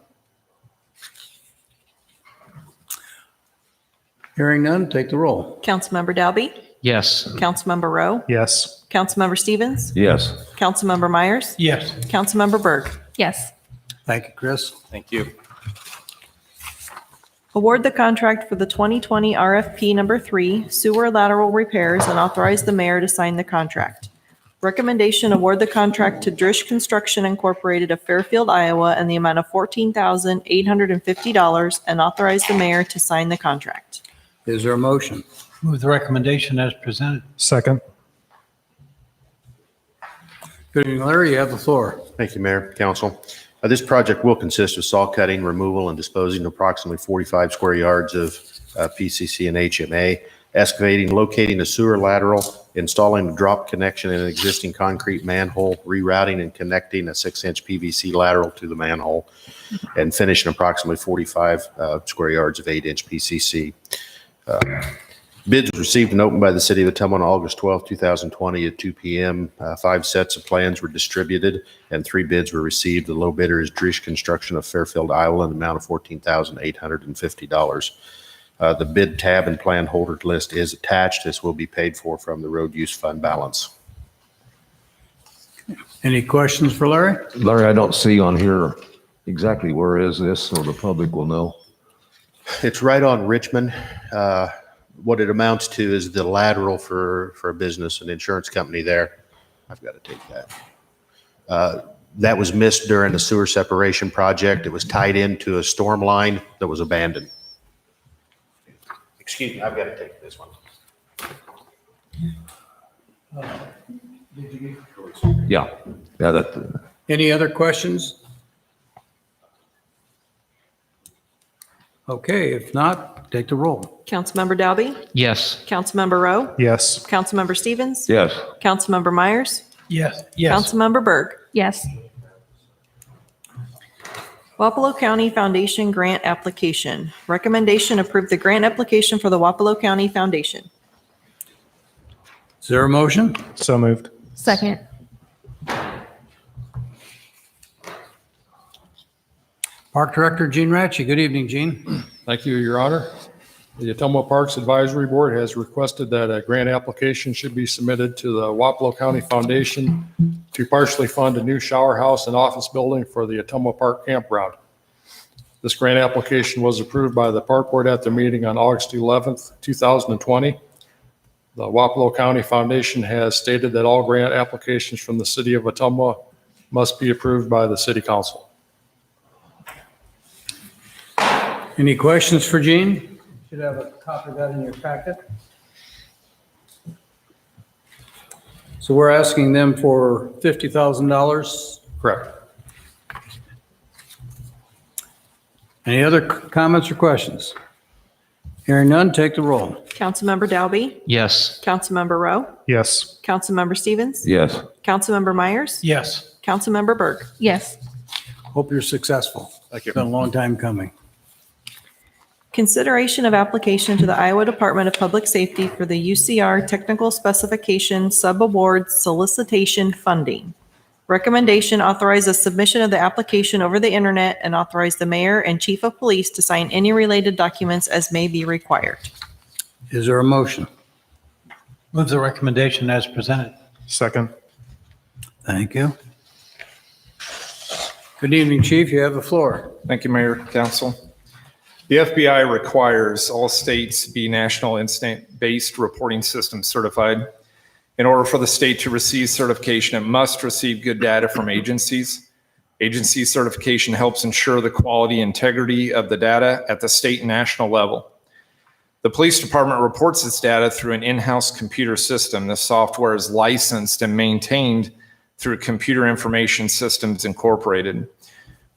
Hearing none, take the roll. Councilmember Dalby? Yes. Councilmember Rowe? Yes. Councilmember Stevens? Yes. Councilmember Myers? Yes. Councilmember Berg? Yes. Thank you, Chris. Thank you. Award the contract for the 2020 RFP number 3, sewer lateral repairs, and authorize the mayor to sign the contract. Recommendation, award the contract to Drish Construction Incorporated of Fairfield, Iowa, in the amount of $14,850, and authorize the mayor to sign the contract. Is there a motion? Move the recommendation as presented. Second. Good evening, Larry, you have the floor. Thank you, Mayor, Council. This project will consist of saw cutting, removal, and disposing of approximately 45 square yards of PCC and HMA, excavating, locating a sewer lateral, installing a drop connection in an existing concrete manhole, rerouting and connecting a 6-inch PVC lateral to the manhole, and finishing approximately 45 square yards of 8-inch PCC. Bids received and opened by the City of Ottumwa on August 12, 2020 at 2 p.m. 5 sets of plans were distributed and 3 bids were received. The low bidder is Drish Construction of Fairfield, Iowa, in the amount of $14,850. The bid tab and plan holder list is attached. This will be paid for from the road use fund balance. Any questions for Larry? Larry, I don't see on here exactly where is this, so the public will know. It's right on Richmond. What it amounts to is the lateral for a business, an insurance company there. I've got to take that. That was missed during the sewer separation project. It was tied into a storm line that was abandoned. Excuse me, I've got to take this one. Yeah, that. Any other questions? Okay, if not, take the roll. Councilmember Dalby? Yes. Councilmember Rowe? Yes. Councilmember Stevens? Yes. Councilmember Myers? Yes. Yes. Councilmember Berg? Yes. Wapello County Foundation Grant Application. Recommendation, approve the grant application for the Wapello County Foundation. Is there a motion? So moved. Second. Park Director Gene Ratchey. Good evening, Gene. Thank you, Your Honor. The Ottumwa Parks Advisory Board has requested that a grant application should be submitted to the Wapello County Foundation to partially fund a new shower house and office building for the Ottumwa Park Campground. This grant application was approved by the Park Board at their meeting on August 11th, 2020. The Wapello County Foundation has stated that all grant applications from the City of Ottumwa must be approved by the City Council. Any questions for Gene? Should have a copy of that in your packet. So we're asking them for $50,000. Correct. Any other comments or questions? Hearing none, take the roll. Councilmember Dalby? Yes. Councilmember Rowe? Yes. Councilmember Stevens? Yes. Councilmember Myers? Yes. Councilmember Berg? Yes. Hope you're successful. Thank you. It's been a long time coming. Consideration of application to the Iowa Department of Public Safety for the UCR Technical Specification Subaward Solicitation Funding. Recommendation, authorize a submission of the application over the internet and authorize the mayor and chief of police to sign any related documents as may be required. Is there a motion? Move the recommendation as presented. Second. Thank you. Good evening, Chief. You have the floor. Thank you, Mayor, Council. The FBI requires all states be national instant-based reporting system certified. In order for the state to receive certification, it must receive good data from agencies. Agency certification helps ensure the quality and integrity of the data at the state and national level. The police department reports this data through an in-house computer system. The software is licensed and maintained through Computer Information Systems Incorporated.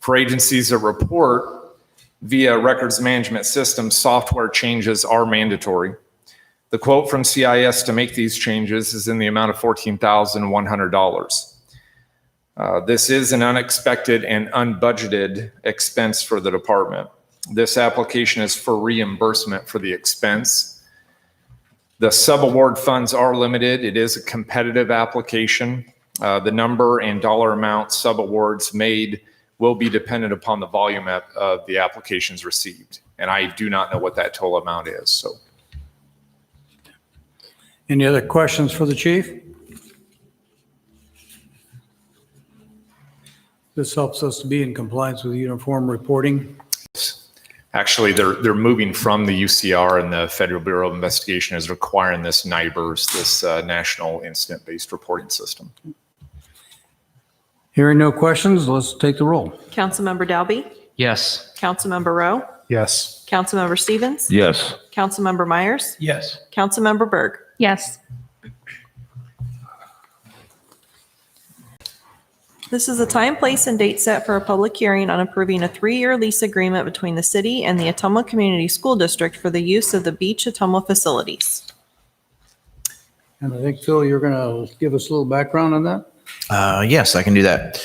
For agencies that report via records management systems, software changes are mandatory. The quote from CIS to make these changes is in the amount of $14,100. This is an unexpected and unbudgeted expense for the department. This application is for reimbursement for the expense. The subaward funds are limited. It is a competitive application. The number and dollar amount subawards made will be dependent upon the volume of the applications received. And I do not know what that total amount is. So, Any other questions for the chief? This helps us to be in compliance with uniform reporting. actually, they're moving from the UCR, and the Federal Bureau of Investigation is requiring this NIBRS, this National Incident-Based Reporting System. Hearing no questions, let's take the roll. Councilmember Dalby? Yes. Councilmember Rowe? Yes. Councilmember Stevens? Yes. Councilmember Myers? Yes. Councilmember Berg? Yes. This is a time, place, and date set for a public hearing on approving a 3-year lease agreement between the city and the Ottumwa Community School District for the use of the Beach Ottumwa facilities. And I think, Phil, you're going to give us a little background on that? Yes, I can do that.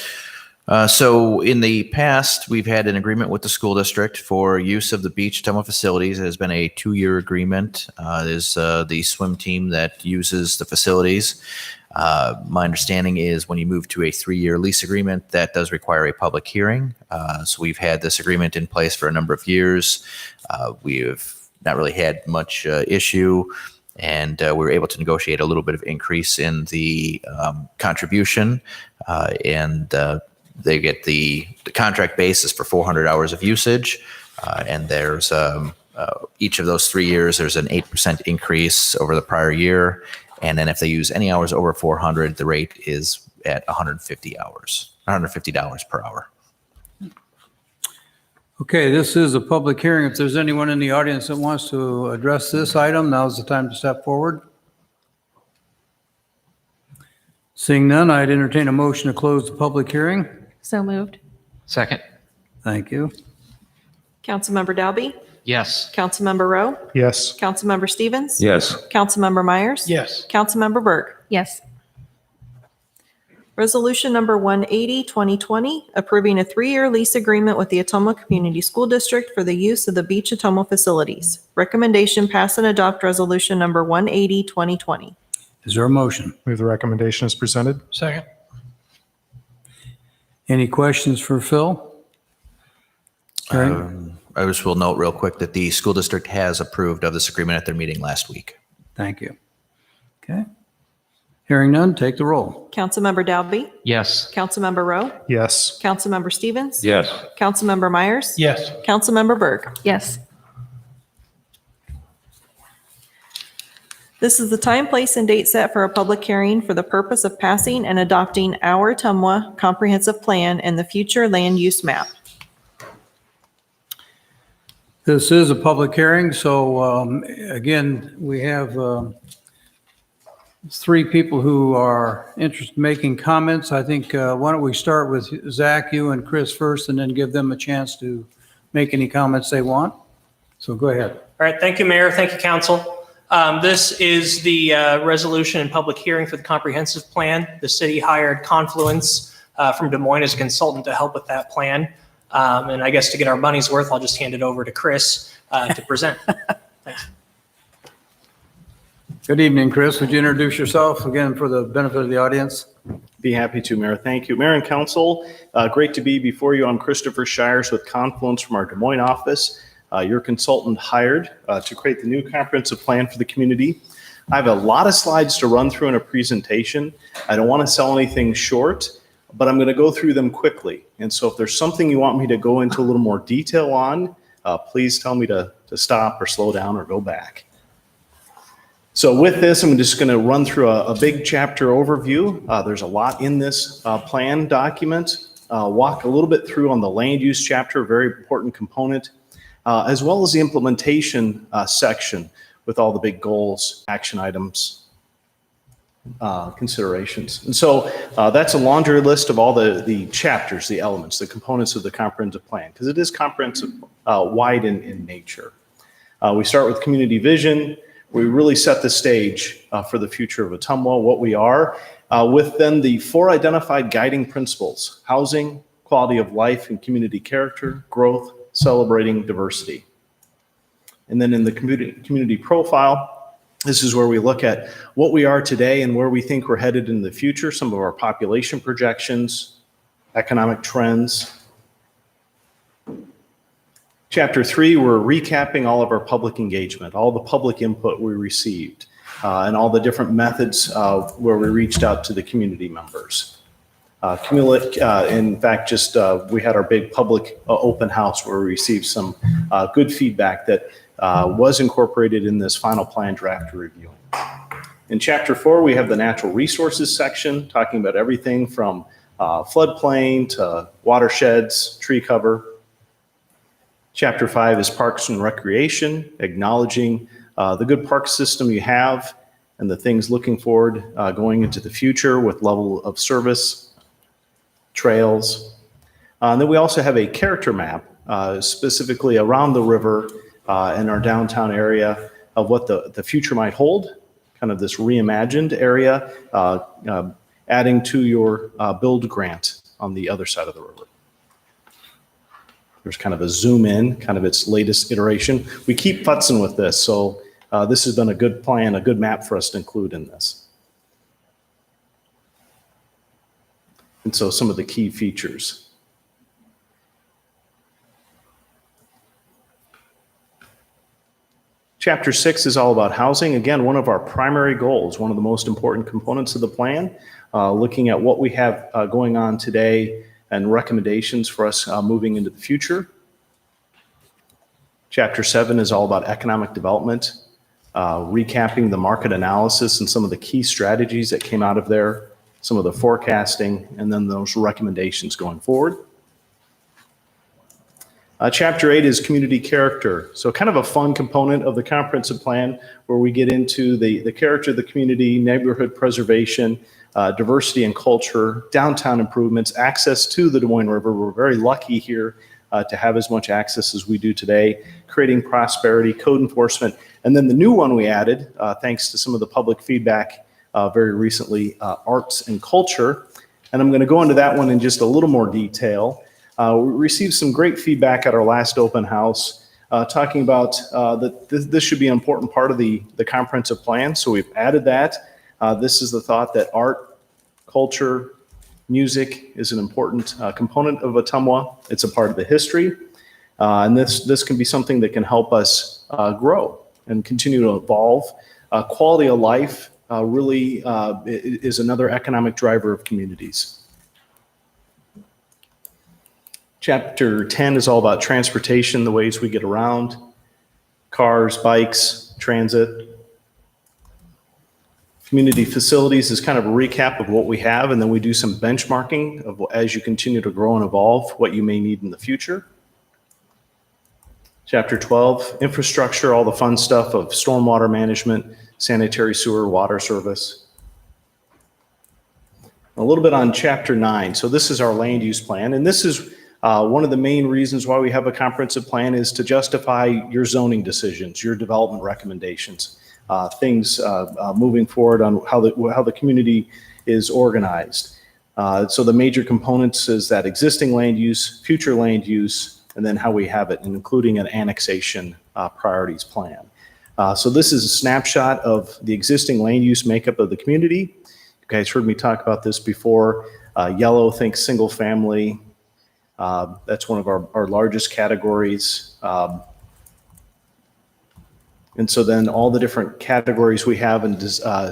So in the past, we've had an agreement with the school district for use of the Beach Ottumwa facilities. It has been a 2-year agreement. It is the swim team that uses the facilities. My understanding is when you move to a 3-year lease agreement, that does require a public hearing. So we've had this agreement in place for a number of years. We have not really had much issue, and we were able to negotiate a little bit of increase in the contribution, and they get the contract basis for 400 hours of usage, and there's each of those 3 years, there's an 8% increase over the prior year. And then if they use any hours over 400, the rate is at 150 hours, $150 per hour. Okay, this is a public hearing. If there's anyone in the audience that wants to address this item, now's the time to step forward. Seeing none, I'd entertain a motion to close the public hearing. So moved. Second. Thank you. Councilmember Dalby? Yes. Councilmember Rowe? Yes. Councilmember Stevens? Yes. Councilmember Myers? Yes. Councilmember Berg? Yes. Resolution number 180, 2020, approving a 3-year lease agreement with the Ottumwa Community School District for the use of the Beach Ottumwa facilities. Recommendation: pass and adopt resolution number 180, 2020. Is there a motion? Move the recommendation as presented. Second. Any questions for Phil? I just will note real quick that the school district has approved of this agreement at their meeting last week. Thank you. Okay. Hearing none, take the roll. Councilmember Dalby? Yes. Councilmember Rowe? Yes. Councilmember Stevens? Yes. Councilmember Myers? Yes. Councilmember Berg? Yes. This is the time, place, and date set for a public hearing for the purpose of passing and adopting our Ottumwa Comprehensive Plan and the future land use map. This is a public hearing, so again, we have 3 people who are interested in making comments. I think, why don't we start with Zach, you and Chris first, and then give them a chance to make any comments they want. So go ahead. All right, thank you, Mayor. Thank you, Council. This is the resolution and public hearing for the comprehensive plan. The city hired Confluence from Des Moines as a consultant to help with that plan. And I guess to get our money's worth, I'll just hand it over to Chris to present. Thanks. Good evening, Chris. Would you introduce yourself again for the benefit of the audience? Be happy to, Mayor. Thank you. Mayor and Council, great to be before you. I'm Christopher Shires with Confluence from our Des Moines office. Your consultant hired to create the new comprehensive plan for the community. I have a lot of slides to run through in a presentation. I don't want to sell anything short, but I'm going to go through them quickly. And so if there's something you want me to go into a little more detail on, please tell me to stop or slow down or go back. So with this, I'm just going to run through a big chapter overview. There's a lot in this plan document. Walk a little bit through on the land use chapter, a very important component. as well as the implementation section with all the big goals, action items, considerations. And so that's a laundry list of all the chapters, the elements, the components of the comprehensive plan, because it is comprehensive, wide in nature. We start with community vision. We really set the stage for the future of Ottumwa, what we are, with then the 4 identified guiding principles: housing, quality of life and community character, growth, celebrating diversity. And then in the community profile, this is where we look at what we are today and where we think we're headed in the future, some of our population projections, economic trends. Chapter 3, we're recapping all of our public engagement, all the public input we received, and all the different methods where we reached out to the community members. In fact, we had our big public open house where we received some good feedback that was incorporated in this final plan draft review. In Chapter 4, we have the natural resources section, talking about everything from floodplain to watersheds, tree cover. Chapter 5 is parks and recreation, acknowledging the good park system you have and the things looking forward going into the future with level of service, trails. And then we also have a character map specifically around the river in our downtown area of what the future might hold, kind of this reimagined area, adding to your build grant on the other side of the river. There's kind of a zoom in, kind of its latest iteration. We keep futzing with this, so this has been a good plan, a good map for us to include in this. And so some of the key features. Chapter 6 is all about housing. Again, one of our primary goals, one of the most important components of the plan, looking at what we have going on today and recommendations for us moving into the future. Chapter 7 is all about economic development, recapping the market analysis and some of the key strategies that came out of there, some of the forecasting, and then those recommendations going forward. Chapter 8 is community character. So kind of a fun component of the comprehensive plan where we get into the character of the community, neighborhood preservation, diversity and culture, downtown improvements, access to the Des Moines River. We're very lucky here to have as much access as we do today, creating prosperity, code enforcement, and then the new one we added, thanks to some of the public feedback very recently, arts and culture. And I'm going to go into that one in just a little more detail. We received some great feedback at our last open house, talking about that this should be an important part of the comprehensive plan. So we've added that. This is the thought that art, culture, music is an important component of Ottumwa. It's a part of the history. And this can be something that can help us grow and continue to evolve. Quality of life really is another economic driver of communities. Chapter 10 is all about transportation, the ways we get around, cars, bikes, transit. Community facilities is kind of a recap of what we have, and then we do some benchmarking of as you continue to grow and evolve, what you may need in the future. Chapter 12, infrastructure, all the fun stuff of stormwater management, sanitary sewer, water service. A little bit on Chapter 9. So this is our land use plan, and this is one of the main reasons why we have a comprehensive plan is to justify your zoning decisions, your development recommendations, things moving forward on how the community is organized. So the major components is that existing land use, future land use, and then how we have it, including an annexation priorities plan. So this is a snapshot of the existing land use makeup of the community. You guys heard me talk about this before. Yellow, think single family. That's one of our largest categories. And so then all the different categories we have in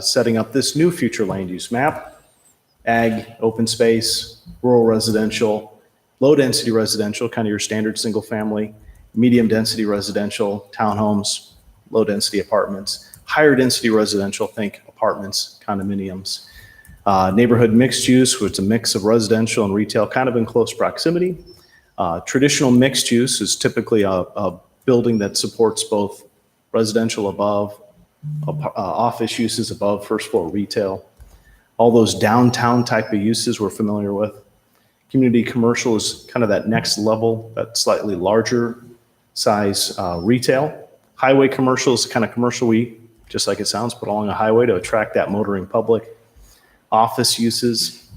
setting up this new future land use map: ag, open space, rural residential, low density residential, kind of your standard single family, medium density residential, townhomes, low density apartments, higher density residential, think apartments, condominiums, neighborhood mixed use, which is a mix of residential and retail kind of in close proximity. Traditional mixed use is typically a building that supports both residential above, office uses above, first floor retail. All those downtown type of uses we're familiar with. Community commercial is kind of that next level, that slightly larger size retail. Highway commercial is the kind of commercial we, just like it sounds, put along a highway to attract that motoring public. Office uses,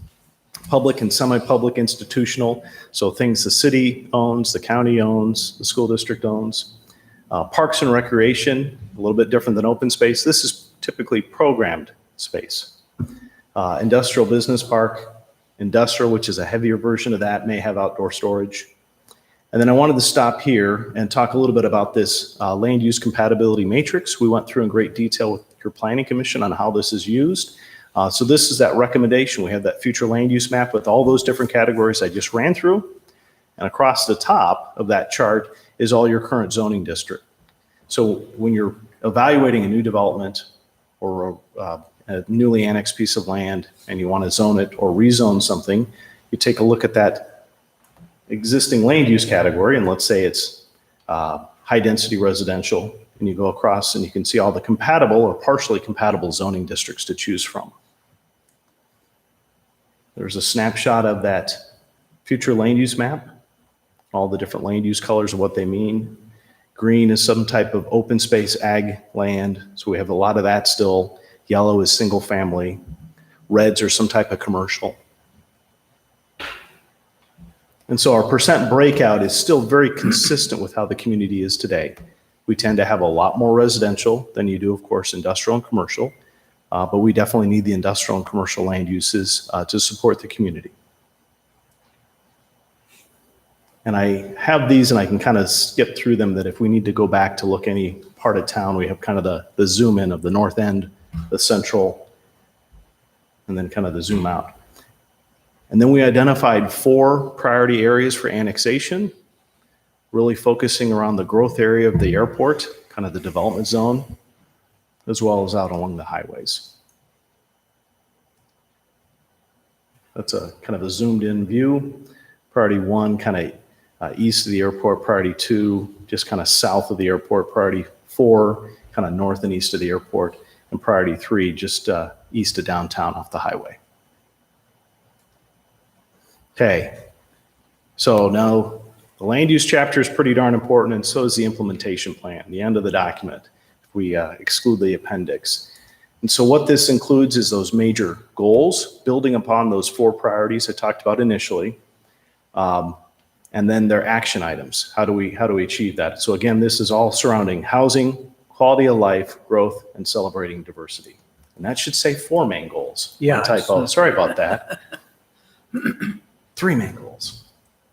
public and semi-public institutional, so things the city owns, the county owns, the school district owns. Parks and recreation, a little bit different than open space. This is typically programmed space. Industrial business park, industrial, which is a heavier version of that, may have outdoor storage. And then I wanted to stop here and talk a little bit about this land use compatibility matrix. We went through in great detail with your planning commission on how this is used. So this is that recommendation. We have that future land use map with all those different categories I just ran through. And across the top of that chart is all your current zoning district. So when you're evaluating a new development or a newly annexed piece of land and you want to zone it or rezone something, you take a look at that existing land use category, and let's say it's high density residential, and you go across and you can see all the compatible or partially compatible zoning districts to choose from. There's a snapshot of that future land use map, all the different land use colors and what they mean. Green is some type of open space ag land, so we have a lot of that still. Yellow is single family. Reds are some type of commercial. And so our percent breakout is still very consistent with how the community is today. We tend to have a lot more residential than you do, of course, industrial and commercial, but we definitely need the industrial and commercial land uses to support the community. And I have these and I can kind of skip through them, that if we need to go back to look any part of town, we have kind of the zoom in of the north end, the central, and then kind of the zoom out. And then we identified 4 priority areas for annexation, really focusing around the growth area of the airport, kind of the development zone, as well as out along the highways. That's a kind of a zoomed in view. Priority 1, kind of east of the airport. Priority 2, just kind of south of the airport. Priority 4, kind of north and east of the airport. And priority 3, just east of downtown off the highway. Okay, so now the land use chapter is pretty darn important, and so is the implementation plan, the end of the document, if we exclude the appendix. And so what this includes is those major goals, building upon those 4 priorities I talked about initially, and then their action items. How do we achieve that? So again, this is all surrounding housing, quality of life, growth, and celebrating diversity. And that should say 4 main goals. Yeah. Typo. Sorry about that. 3 main goals.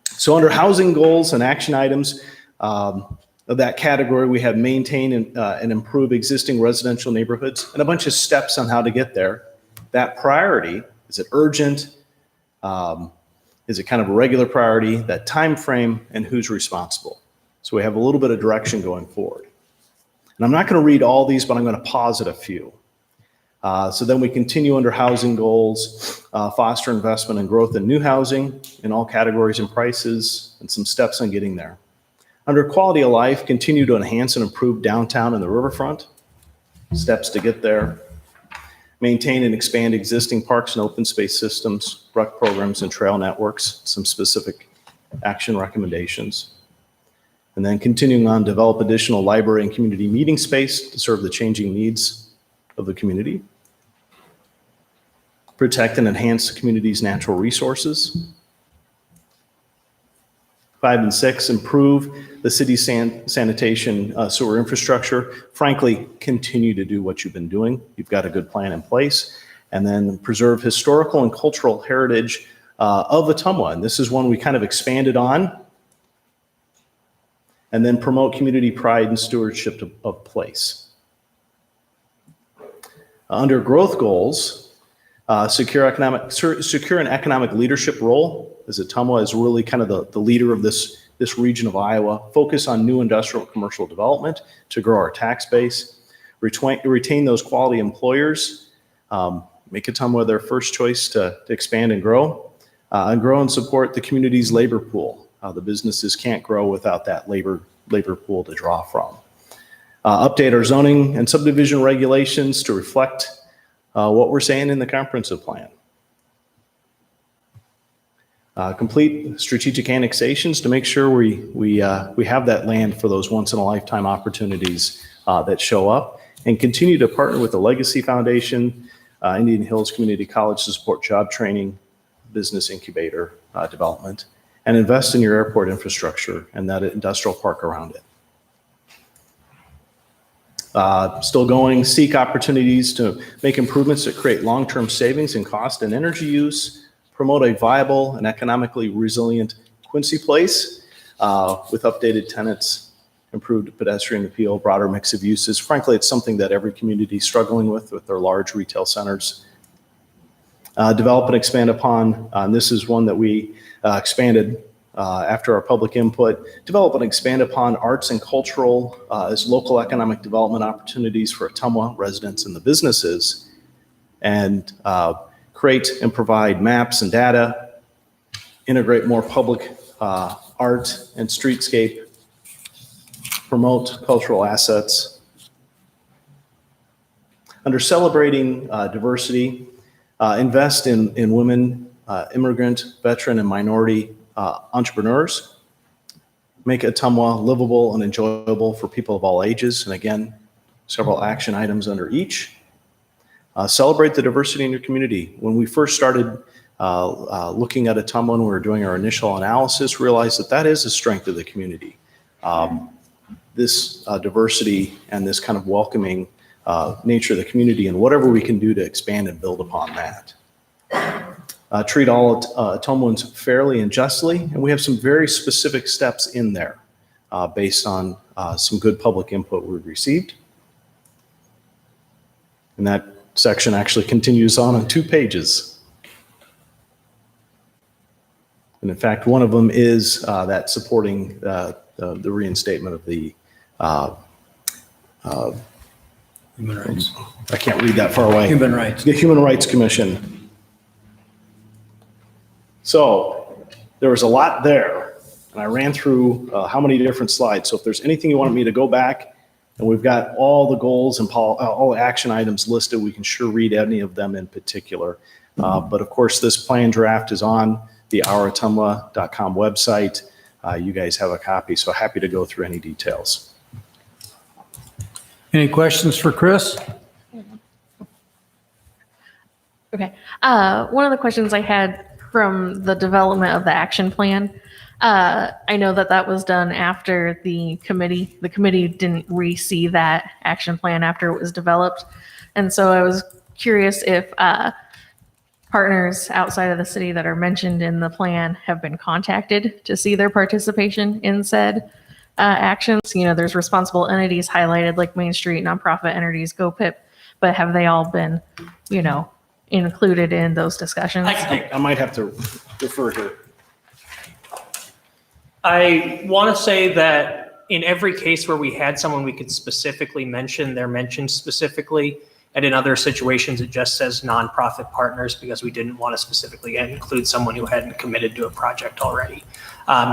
So under housing goals and action items of that category, we have maintain and improve existing residential neighborhoods and a bunch of steps on how to get there. That priority, is it urgent? Is it kind of a regular priority? That time frame, and who's responsible? So we have a little bit of direction going forward. And I'm not going to read all these, but I'm going to pause at a few. So then we continue under housing goals, foster investment and growth in new housing in all categories and prices, and some steps on getting there. Under quality of life, continue to enhance and improve downtown and the riverfront, steps to get there. Maintain and expand existing parks and open space systems, rec programs, and trail networks, some specific action recommendations. And then continuing on, develop additional library and community meeting space to serve the changing needs of the community. Protect and enhance the community's natural resources. 5 and 6, improve the city's sanitation sewer infrastructure. Frankly, continue to do what you've been doing. You've got a good plan in place. And then preserve historical and cultural heritage of Ottumwa. And this is one we kind of expanded on. And then promote community pride and stewardship of place. Under growth goals, secure an economic leadership role, as Ottumwa is really kind of the leader of this region of Iowa. Focus on new industrial and commercial development to grow our tax base. Retain those quality employers. Make Ottumwa their first choice to expand and grow. And grow and support the community's labor pool. The businesses can't grow without that labor labor pool to draw from. Update our zoning and subdivision regulations to reflect what we're saying in the comprehensive plan. Complete strategic annexations to make sure we have that land for those once-in-a-lifetime opportunities that show up, and continue to partner with the Legacy Foundation, Indian Hills Community College to support job training, business incubator development, and invest in your airport infrastructure and that industrial park around it. Still going, seek opportunities to make improvements that create long-term savings in cost and energy use, promote a viable and economically resilient Quincy Place with updated tenants, improved pedestrian appeal, broader mix of uses. Frankly, it's something that every community is struggling with their large retail centers. Develop and expand upon, and this is one that we expanded after our public input, develop and expand upon arts and cultural as local economic development opportunities for Ottumwa residents and the businesses, and create and provide maps and data, integrate more public art and streetscape, promote cultural assets. Under celebrating diversity, invest in women, immigrant, veteran, and minority entrepreneurs. Make Ottumwa livable and enjoyable for people of all ages. And again, several action items under each. Celebrate the diversity in your community. When we first started looking at Ottumwa, when we were doing our initial analysis, realized that that is a strength of the community. This diversity and this kind of welcoming nature of the community, and whatever we can do to expand and build upon that. Treat all Ottumwans fairly and justly, and we have some very specific steps in there based on some good public input we've received. And that section actually continues on 2 pages. And in fact, one of them is that supporting the reinstatement of the Human rights. I can't read that far away. Human rights. The Human Rights Commission. So there was a lot there, and I ran through how many different slides. So if there's anything you want me to go back, and we've got all the goals and all the action items listed, we can sure read any of them in particular. But of course, this plan draft is on the ourottumwa.com website. You guys have a copy, so happy to go through any details. Any questions for Chris? Okay. One of the questions I had from the development of the action plan, I know that was done after the committee. The committee didn't re-see that action plan after it was developed. And so I was curious if partners outside of the city that are mentioned in the plan have been contacted to see their participation in said actions. You know, there's responsible entities highlighted like Main Street, nonprofit entities, GoPIP, but have they all been, you know, included in those discussions? I might have to defer here. I want to say that in every case where we had someone we could specifically mention, they're mentioned specifically. And in other situations, it just says nonprofit partners because we didn't want to specifically include someone who hadn't committed to a project already.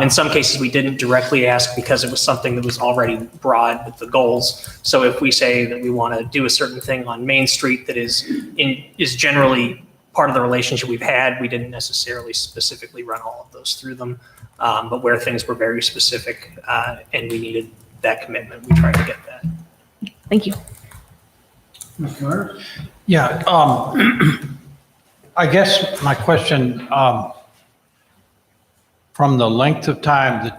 In some cases, we didn't directly ask because it was something that was already broad with the goals. So if we say that we want to do a certain thing on Main Street that is generally part of the relationship we've had, we didn't necessarily specifically run all of those through them. But where things were very specific and we needed that commitment, we tried to get that. Thank you. Yeah, I guess my question, from the length of time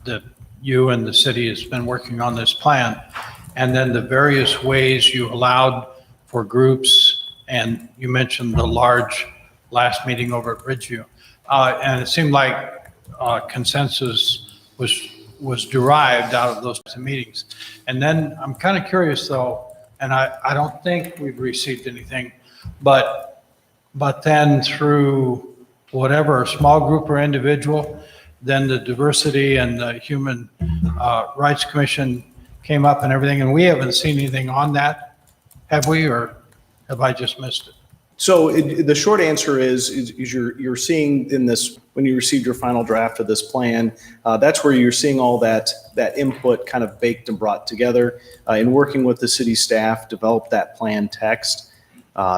that you and the city has been working on this plan, and then the various ways you allowed for groups, and you mentioned the large last meeting over at Ridgeview, and it seemed like consensus was derived out of those meetings. And then I'm kind of curious though, and I don't think we've received anything, but then through whatever, small group or individual, then the Diversity and the Human Rights Commission came up and everything, and we haven't seen anything on that, have we, or have I just missed it? So the short answer is you're seeing in this, when you received your final draft of this plan, that's where you're seeing all that input kind of baked and brought together. In working with the city staff, develop that plan text.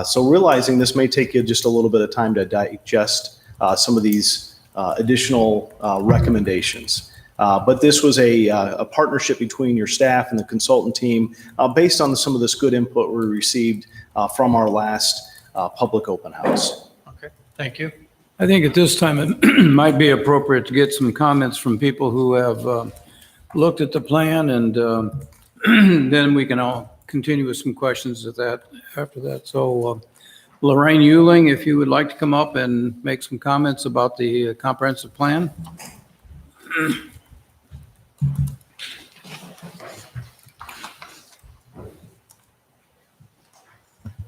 So realizing this may take you just a little bit of time to digest some of these additional recommendations. But this was a partnership between your staff and the consultant team based on some of this good input we received from our last public open house. Okay, thank you. I think at this time it might be appropriate to get some comments from people who have looked at the plan, and then we can all continue with some questions after that. So Lorraine Euling, if you would like to come up and make some comments about the comprehensive plan.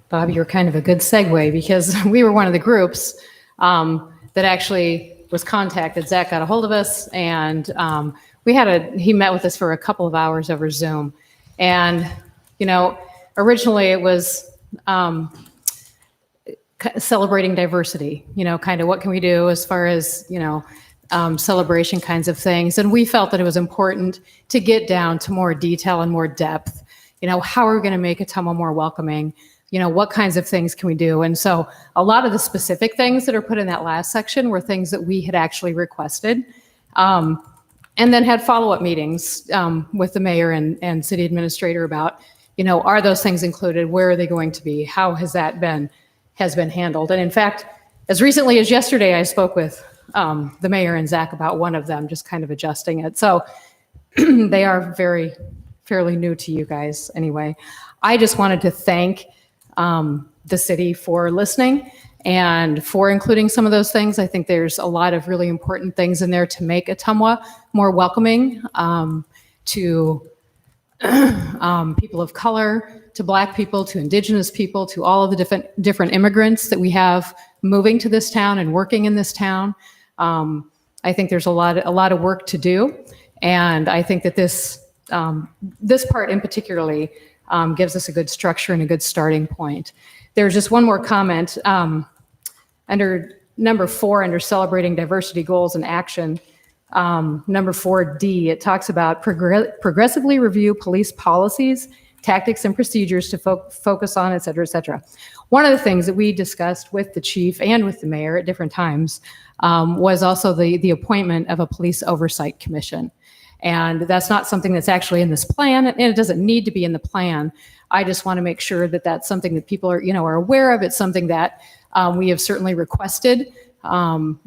Bob, you're kind of a good segue because we were one of the groups that actually was contacted. Zach got a hold of us, and he met with us for a couple of hours over Zoom. And, originally it was celebrating diversity, kind of what can we do as far as, celebration kinds of things. And we felt that it was important to get down to more detail and more depth. How are we going to make Ottumwa more welcoming? What kinds of things can we do? And so a lot of the specific things that are put in that last section were things that we had actually requested, and then had follow-up meetings with the mayor and city administrator about, are those things included? Where are they going to be? How has that been handled? And in fact, as recently as yesterday, I spoke with the mayor and Zach about one of them, just kind of adjusting it. So they are fairly new to you guys anyway. I just wanted to thank the city for listening and for including some of those things. I think there's a lot of really important things in there to make Ottumwa more welcoming to people of color, to Black people, to Indigenous people, to all of the different immigrants that we have moving to this town and working in this town. I think there's a lot of work to do, and I think that this part in particularly gives us a good structure and a good starting point. There's just one more comment. Under number 4, under celebrating diversity goals and action, number 4D, it talks about progressively review police policies, tactics, and procedures to focus on, et cetera, et cetera. One of the things that we discussed with the chief and with the mayor at different times was also the appointment of a police oversight commission. And that's not something that's actually in this plan, and it doesn't need to be in the plan. I just want to make sure that that's something that people are aware of. It's something that we have certainly requested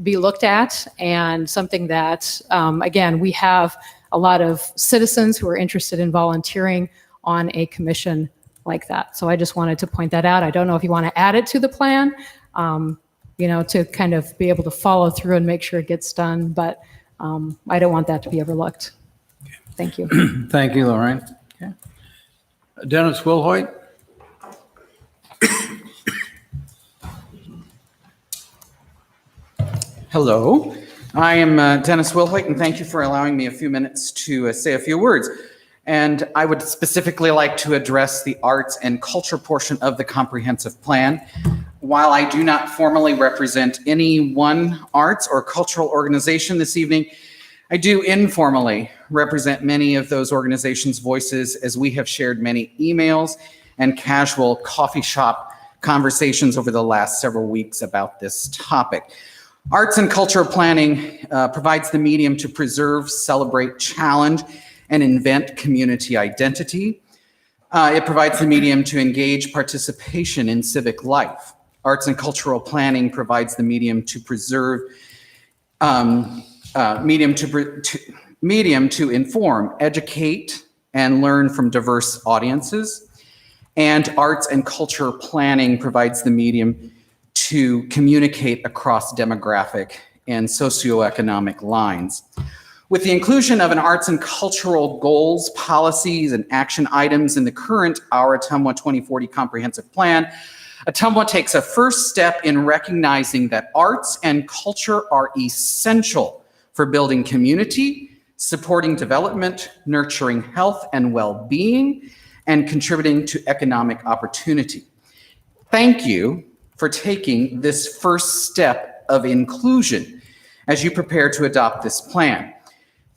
be looked at, and something that, again, we have a lot of citizens who are interested in volunteering on a commission like that. So I just wanted to point that out. I don't know if you want to add it to the plan, to kind of be able to follow through and make sure it gets done, but I don't want that to be overlooked. Thank you. Thank you, Lorraine. Okay. Dennis Wilhoit. Hello, I am Dennis Wilhoit, and thank you for allowing me a few minutes to say a few words. And I would specifically like to address the arts and culture portion of the comprehensive plan. While I do not formally represent any one arts or cultural organization this evening, I do informally represent many of those organizations' voices, as we have shared many emails and casual coffee shop conversations over the last several weeks about this topic. Arts and culture planning provides the medium to preserve, celebrate, challenge, and invent community identity. It provides the medium to engage participation in civic life. Arts and cultural planning provides the medium to preserve, medium to inform, educate, and learn from diverse audiences. And arts and culture planning provides the medium to communicate across demographic and socioeconomic lines. With the inclusion of an arts and cultural goals, policies, and action items in the current Our Ottumwa 2040 Comprehensive Plan, Ottumwa takes a first step in recognizing that arts and culture are essential for building community, supporting development, nurturing health and well-being, and contributing to economic opportunity. Thank you for taking this first step of inclusion as you prepare to adopt this plan.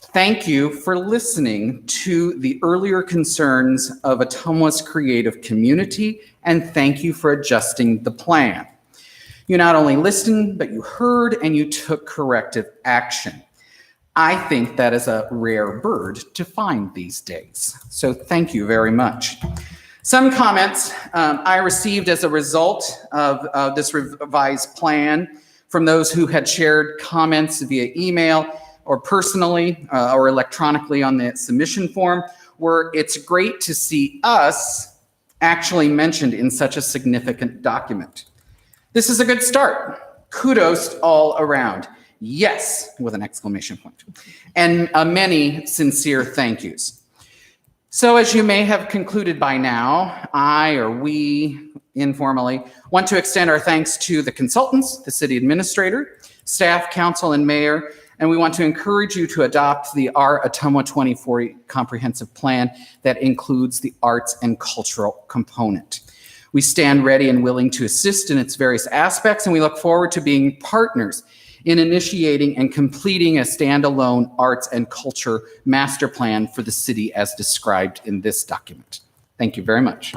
Thank you for listening to the earlier concerns of Ottumwa's creative community, and thank you for adjusting the plan. You not only listened, but you heard and you took corrective action. I think that is a rare bird to find these days. So thank you very much. Some comments I received as a result of this revised plan from those who had shared comments via email or personally or electronically on the submission form were, it's great to see us actually mentioned in such a significant document. This is a good start. Kudos all around. Yes, with an exclamation point. And many sincere thank yous. So as you may have concluded by now, I or we informally want to extend our thanks to the consultants, the city administrator, staff, council, and mayor, and we want to encourage you to adopt the Our Ottumwa 2040 comprehensive plan that includes the arts and cultural component. We stand ready and willing to assist in its various aspects, and we look forward to being partners in initiating and completing a standalone arts and culture master plan for the city as described in this document. Thank you very much.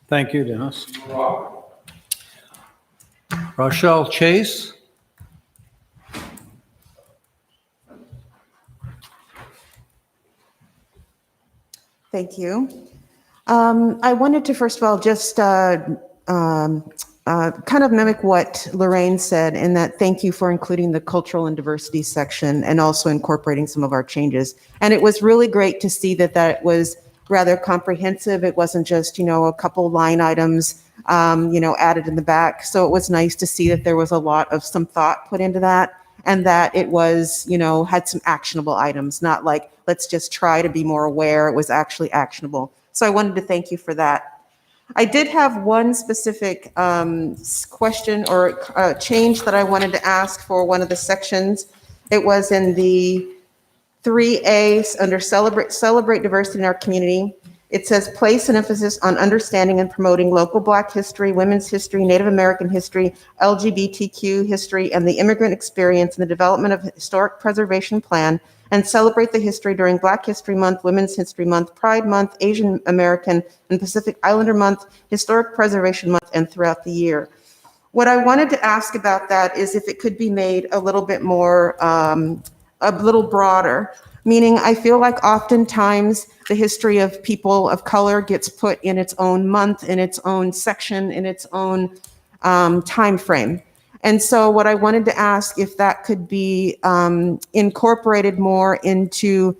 Thank you, Dennis. Rochelle Chase. Thank you. I wanted to first of all just kind of mimic what Lorraine said in that thank you for including the cultural and diversity section and also incorporating some of our changes. And it was really great to see that that was rather comprehensive. It wasn't just, a couple line items, added in the back. So it was nice to see that there was a lot of some thought put into that and that it was, had some actionable items, not like, let's just try to be more aware. It was actually actionable. So I wanted to thank you for that. I did have one specific question or change that I wanted to ask for one of the sections. It was in the 3A under celebrate diversity in our community. It says place an emphasis on understanding and promoting local Black history, women's history, Native American history, LGBTQ history, and the immigrant experience in the development of a historic preservation plan, and celebrate the history during Black History Month, Women's History Month, Pride Month, Asian American and Pacific Islander Month, Historic Preservation Month, and throughout the year. What I wanted to ask about that is if it could be made a little bit more, a little broader, meaning I feel like oftentimes the history of people of color gets put in its own month, in its own section, in its own time frame. And so what I wanted to ask if that could be incorporated more into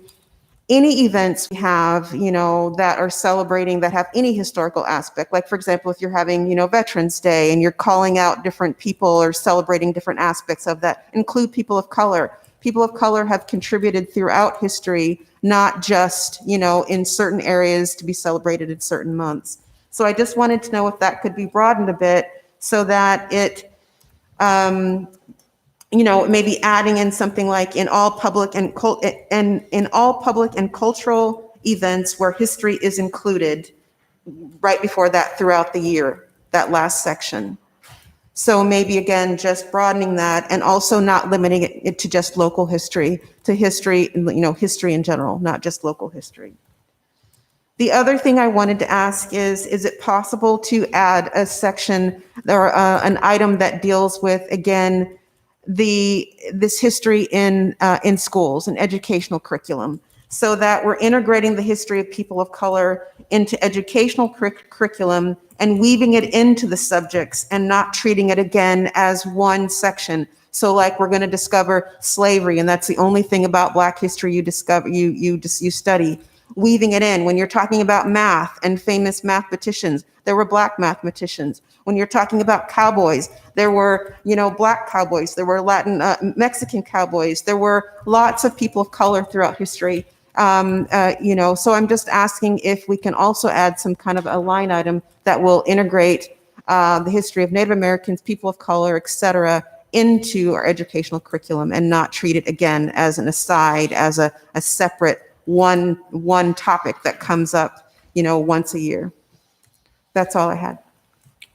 any events we have, that are celebrating, that have any historical aspect. Like, for example, if you're having, Veterans Day and you're calling out different people or celebrating different aspects of that, include people of color. People of color have contributed throughout history, not just, in certain areas to be celebrated in certain months. So I just wanted to know if that could be broadened a bit so that it, maybe adding in something like in all public and cultural events where history is included right before that throughout the year, that last section. So maybe again, just broadening that and also not limiting it to just local history, to history, history in general, not just local history. The other thing I wanted to ask is it possible to add a section or an item that deals with, again, this history in schools and educational curriculum, so that we're integrating the history of people of color into educational curriculum and weaving it into the subjects and not treating it again as one section. So like we're going to discover slavery and that's the only thing about Black history you discover, you study. Weaving it in when you're talking about math and famous mathematicians, there were Black mathematicians. When you're talking about cowboys, there were, Black cowboys, there were Latin, Mexican cowboys, there were lots of people of color throughout history. So I'm just asking if we can also add some kind of a line item that will integrate the history of Native Americans, people of color, et cetera, into our educational curriculum and not treat it again as an aside, as a separate one topic that comes up, once a year. That's all I had.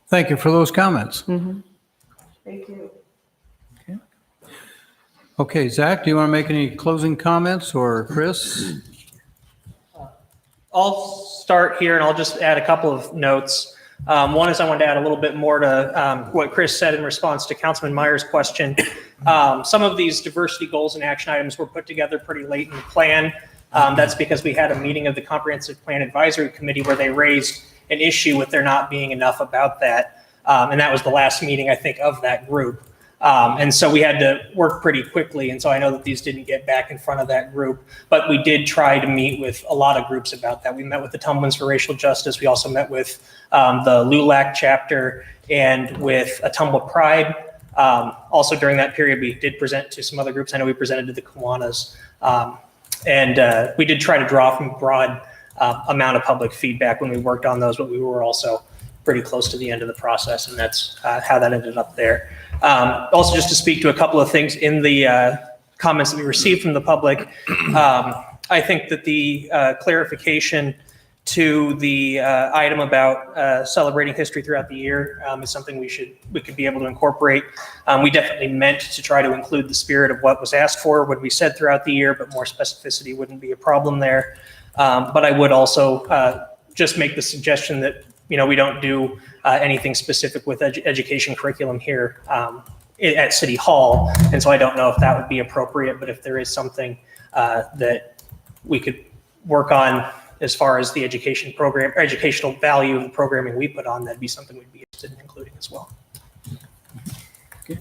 Thank you for those comments. Thank you. Okay, Zach, do you want to make any closing comments, or Chris? I'll start here and I'll just add a couple of notes. One is I wanted to add a little bit more to what Chris said in response to Councilman Meyer's question. Some of these diversity goals and action items were put together pretty late in the plan. That's because we had a meeting of the Comprehensive Plan Advisory Committee where they raised an issue with there not being enough about that. And that was the last meeting, I think, of that group. And so we had to work pretty quickly. And so I know that these didn't get back in front of that group, but we did try to meet with a lot of groups about that. We met with the Ottumwans for Racial Justice. We also met with the Untitled Chapter and with Ottumwa Pride. Also during that period, we did present to some other groups. I know we presented to the Kiwanis. And we did try to draw from a broad amount of public feedback when we worked on those, but we were also pretty close to the end of the process, and that's how that ended up there. Also, just to speak to a couple of things in the comments that we received from the public, I think that the clarification to the item about celebrating history throughout the year is something we could be able to incorporate. We definitely meant to try to include the spirit of what was asked for when we said throughout the year, but more specificity wouldn't be a problem there. But I would also just make the suggestion that we don't do anything specific with education curriculum here at City Hall. And so I don't know if that would be appropriate, but if there is something that we could work on as far as the education program, or educational value of the programming we put on, that'd be something we'd be interested in including as well. Okay.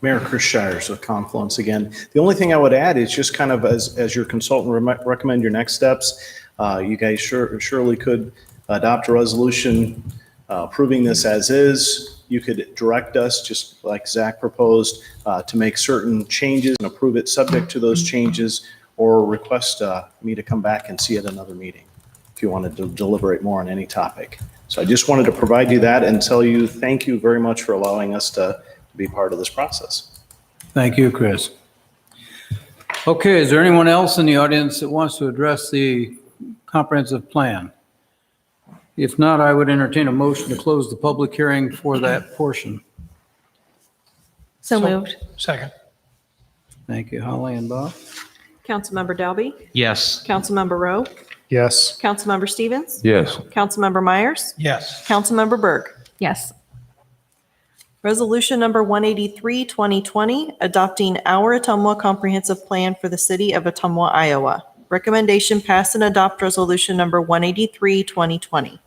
Mayor Chris Shires with Confluence again. The only thing I would add is just kind of as your consultant recommend your next steps, you guys surely could adopt a resolution approving this as is. You could direct us, just like Zach proposed, to make certain changes and approve it subject to those changes, or request me to come back and see at another meeting if you wanted to deliberate more on any topic. So I just wanted to provide you that and tell you thank you very much for allowing us to be part of this process. Thank you, Chris. Okay, is there anyone else in the audience that wants to address the comprehensive plan? If not, I would entertain a motion to close the public hearing for that portion. So moved. Second. Thank you, Holly and Bob. Councilmember Dalby? Yes. Councilmember Rowe? Yes. Councilmember Stevens? Yes. Councilmember Myers? Yes. Councilmember Berg? Yes. Resolution number 183, 2020, adopting our Ottumwa Comprehensive Plan for the City of Ottumwa, Iowa. Recommendation pass and adopt resolution number 183, 2020.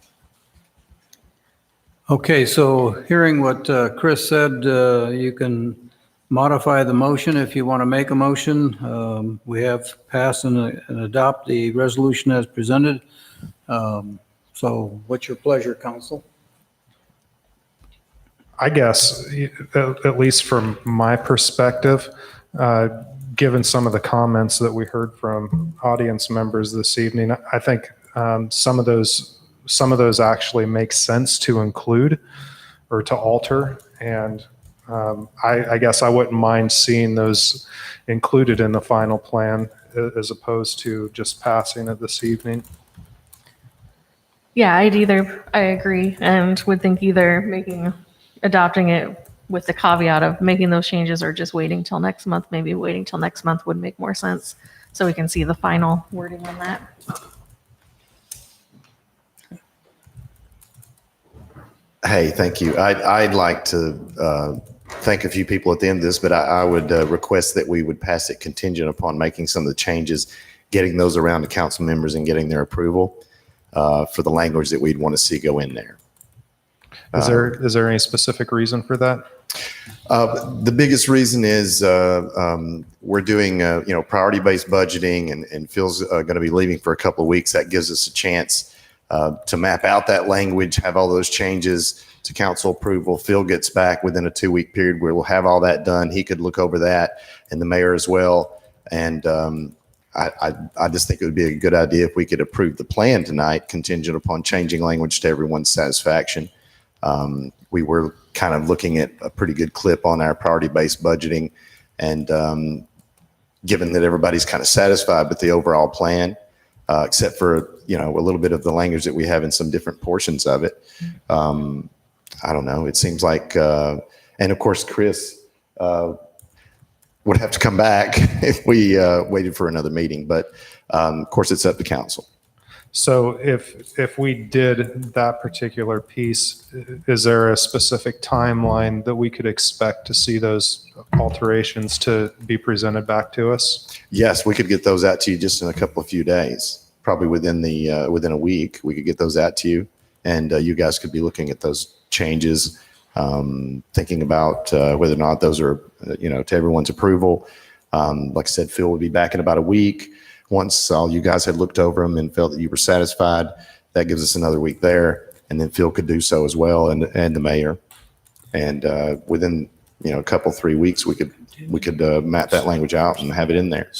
Okay, so hearing what Chris said, you can modify the motion if you want to make a motion. We have passed and adopt the resolution as presented. So what's your pleasure, council? I guess, at least from my perspective, given some of the comments that we heard from audience members this evening, I think some of those actually make sense to include or to alter. And I guess I wouldn't mind seeing those included in the final plan as opposed to just passing it this evening. Yeah, I agree, and would think either adopting it with the caveat of making those changes or just waiting till next month. Maybe waiting till next month would make more sense so we can see the final wording on that. Hey, thank you. I'd like to thank a few people at the end of this, but I would request that we would pass it contingent upon making some of the changes, getting those around to council members and getting their approval for the language that we'd want to see go in there. Is there any specific reason for that? The biggest reason is we're doing priority-based budgeting, and Phil's going to be leaving for a couple of weeks. That gives us a chance to map out that language, have all those changes to council approval. Phil gets back within a 2-week period where we'll have all that done. He could look over that, and the mayor as well. And I just think it would be a good idea if we could approve the plan tonight, contingent upon changing language to everyone's satisfaction. We were kind of looking at a pretty good clip on our priority-based budgeting, and given that everybody's kind of satisfied with the overall plan, except for, you know, a little bit of the language that we have in some different portions of it. I don't know. It seems like, and of course, Chris would have to come back if we waited for another meeting. But of course, it's up to council. So if we did that particular piece, is there a specific timeline that we could expect to see those alterations to be presented back to us? Yes, we could get those out to you just in a couple of few days, probably within a week. We could get those out to you, and you guys could be looking at those changes, thinking about whether or not those are, you know, to everyone's approval. Like I said, Phil will be back in about a week. Once all you guys had looked over them and felt that you were satisfied, that gives us another week there, and then Phil could do so as well, and the mayor. And within, you know, a couple 3 weeks, we could map that language out and have it in there.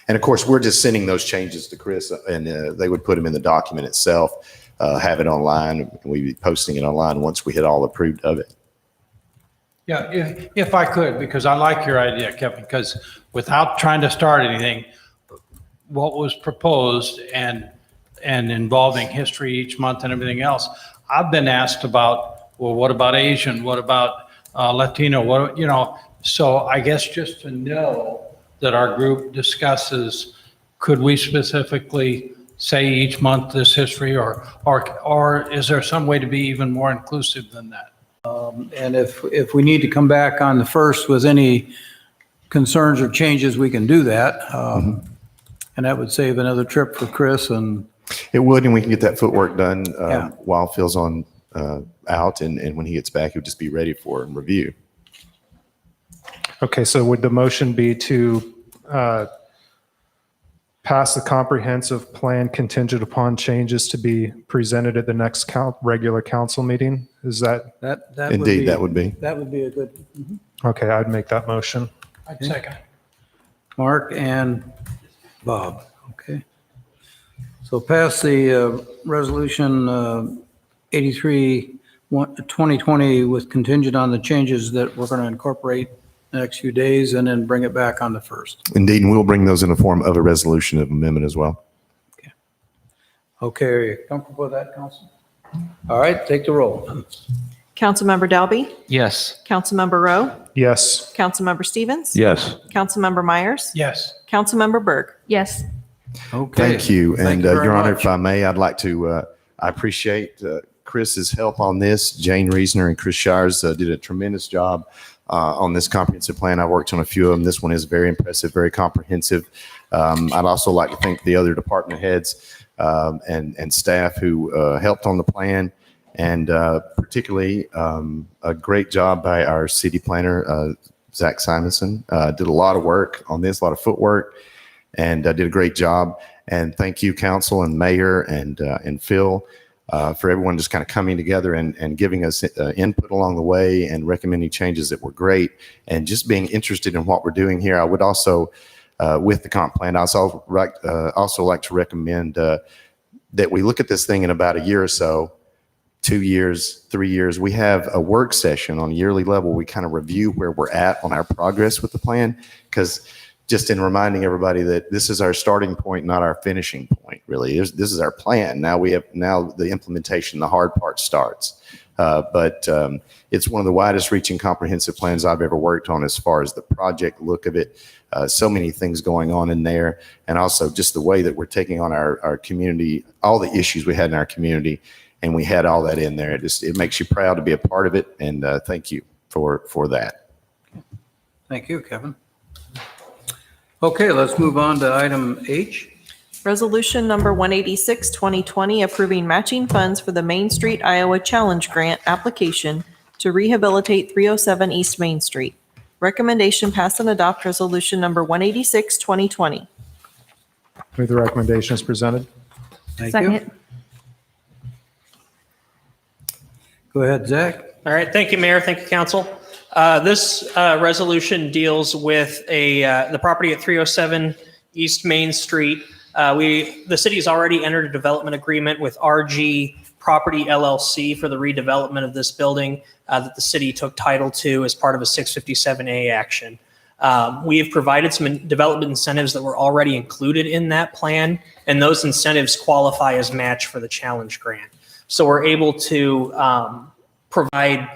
And of course, we're just sending those changes to Chris, and they would put them in the document itself, have it online, and we'd be posting it online once we had all approved of it. Yeah, if I could, because I like your idea, Kevin, because without trying to start anything, what was proposed and involving history each month and everything else, I've been asked about, well, what about Asian? What about Latino? What, you know, so I guess just to know that our group discusses, could we specifically say each month this history, or is there some way to be even more inclusive than that? And if we need to come back on the 1st with any concerns or changes, we can do that. And that would save another trip for Chris. And it would, and we can get that footwork done while Phil's on out, and when he gets back, he'll just be ready for review. Okay, so would the motion be to pass the comprehensive plan contingent upon changes to be presented at the next regular council meeting? Is that? Indeed, that would be. That would be a good. Okay, I'd make that motion. I'd second. Mark and Bob, okay. So pass the resolution 83, 2020 with contingent on the changes that we're going to incorporate the next few days, and then bring it back on the 1st. Indeed, and we'll bring those in the form of a resolution of amendment as well. Okay, are you comfortable with that, Council? All right, take the roll. Councilmember Dalby? Yes. Councilmember Rowe? Yes. Councilmember Stevens? Yes. Councilmember Myers? Yes. Councilmember Berg? Yes. Okay. Thank you. And very Your Honor, much. if I may, I'd like to, I appreciate Chris's help on this. Jane Reasoner and Chris Shires did a tremendous job on this comprehensive plan. I worked on a few of them. This one is very impressive, very comprehensive. I'd also like to thank the other department heads and staff who helped on the plan, and particularly a great job by our city planner, Zach Simonson. Did a lot of work on this, a lot of footwork, and did a great job. And thank you, council and mayor and Phil, for everyone just kind of coming together and giving us input along the way and recommending changes that were great, and just being interested in what we're doing here. I would also, with the comp plan, I also like to recommend that we look at this thing in about a year or so, 2 years, 3 years. We have a work session on a yearly level. We kind of review where we're at on our progress with the plan, because just in reminding everybody that this is our starting point, not our finishing point, really. This is our plan. Now the implementation, the hard part starts. But it's one of the widest reaching comprehensive plans I've ever worked on as far as the project look of it. So many things going on in there, and also just the way that we're taking on our community, all the issues we had in our community, and we had all that in there. It makes you proud to be a part of it, and thank you for that. Thank you, Kevin. Okay, let's move on to item H. Resolution number 186, 2020, approving matching funds for the Main Street Iowa Challenge Grant application to rehabilitate 307 East Main Street. Recommendation pass and adopt resolution number 186, 2020. Move the recommendation as presented. Thank Second. you. Go ahead, Zach. All right, thank you, Mayor. Thank you, Council. This resolution deals with the property at 307 East Main Street. The city has already entered a development agreement with RG Property LLC for the redevelopment of this building that the city took title to as part of a 657A action. We have provided some development incentives that were already included in that plan, and those incentives qualify as match for the challenge grant. So we're able to provide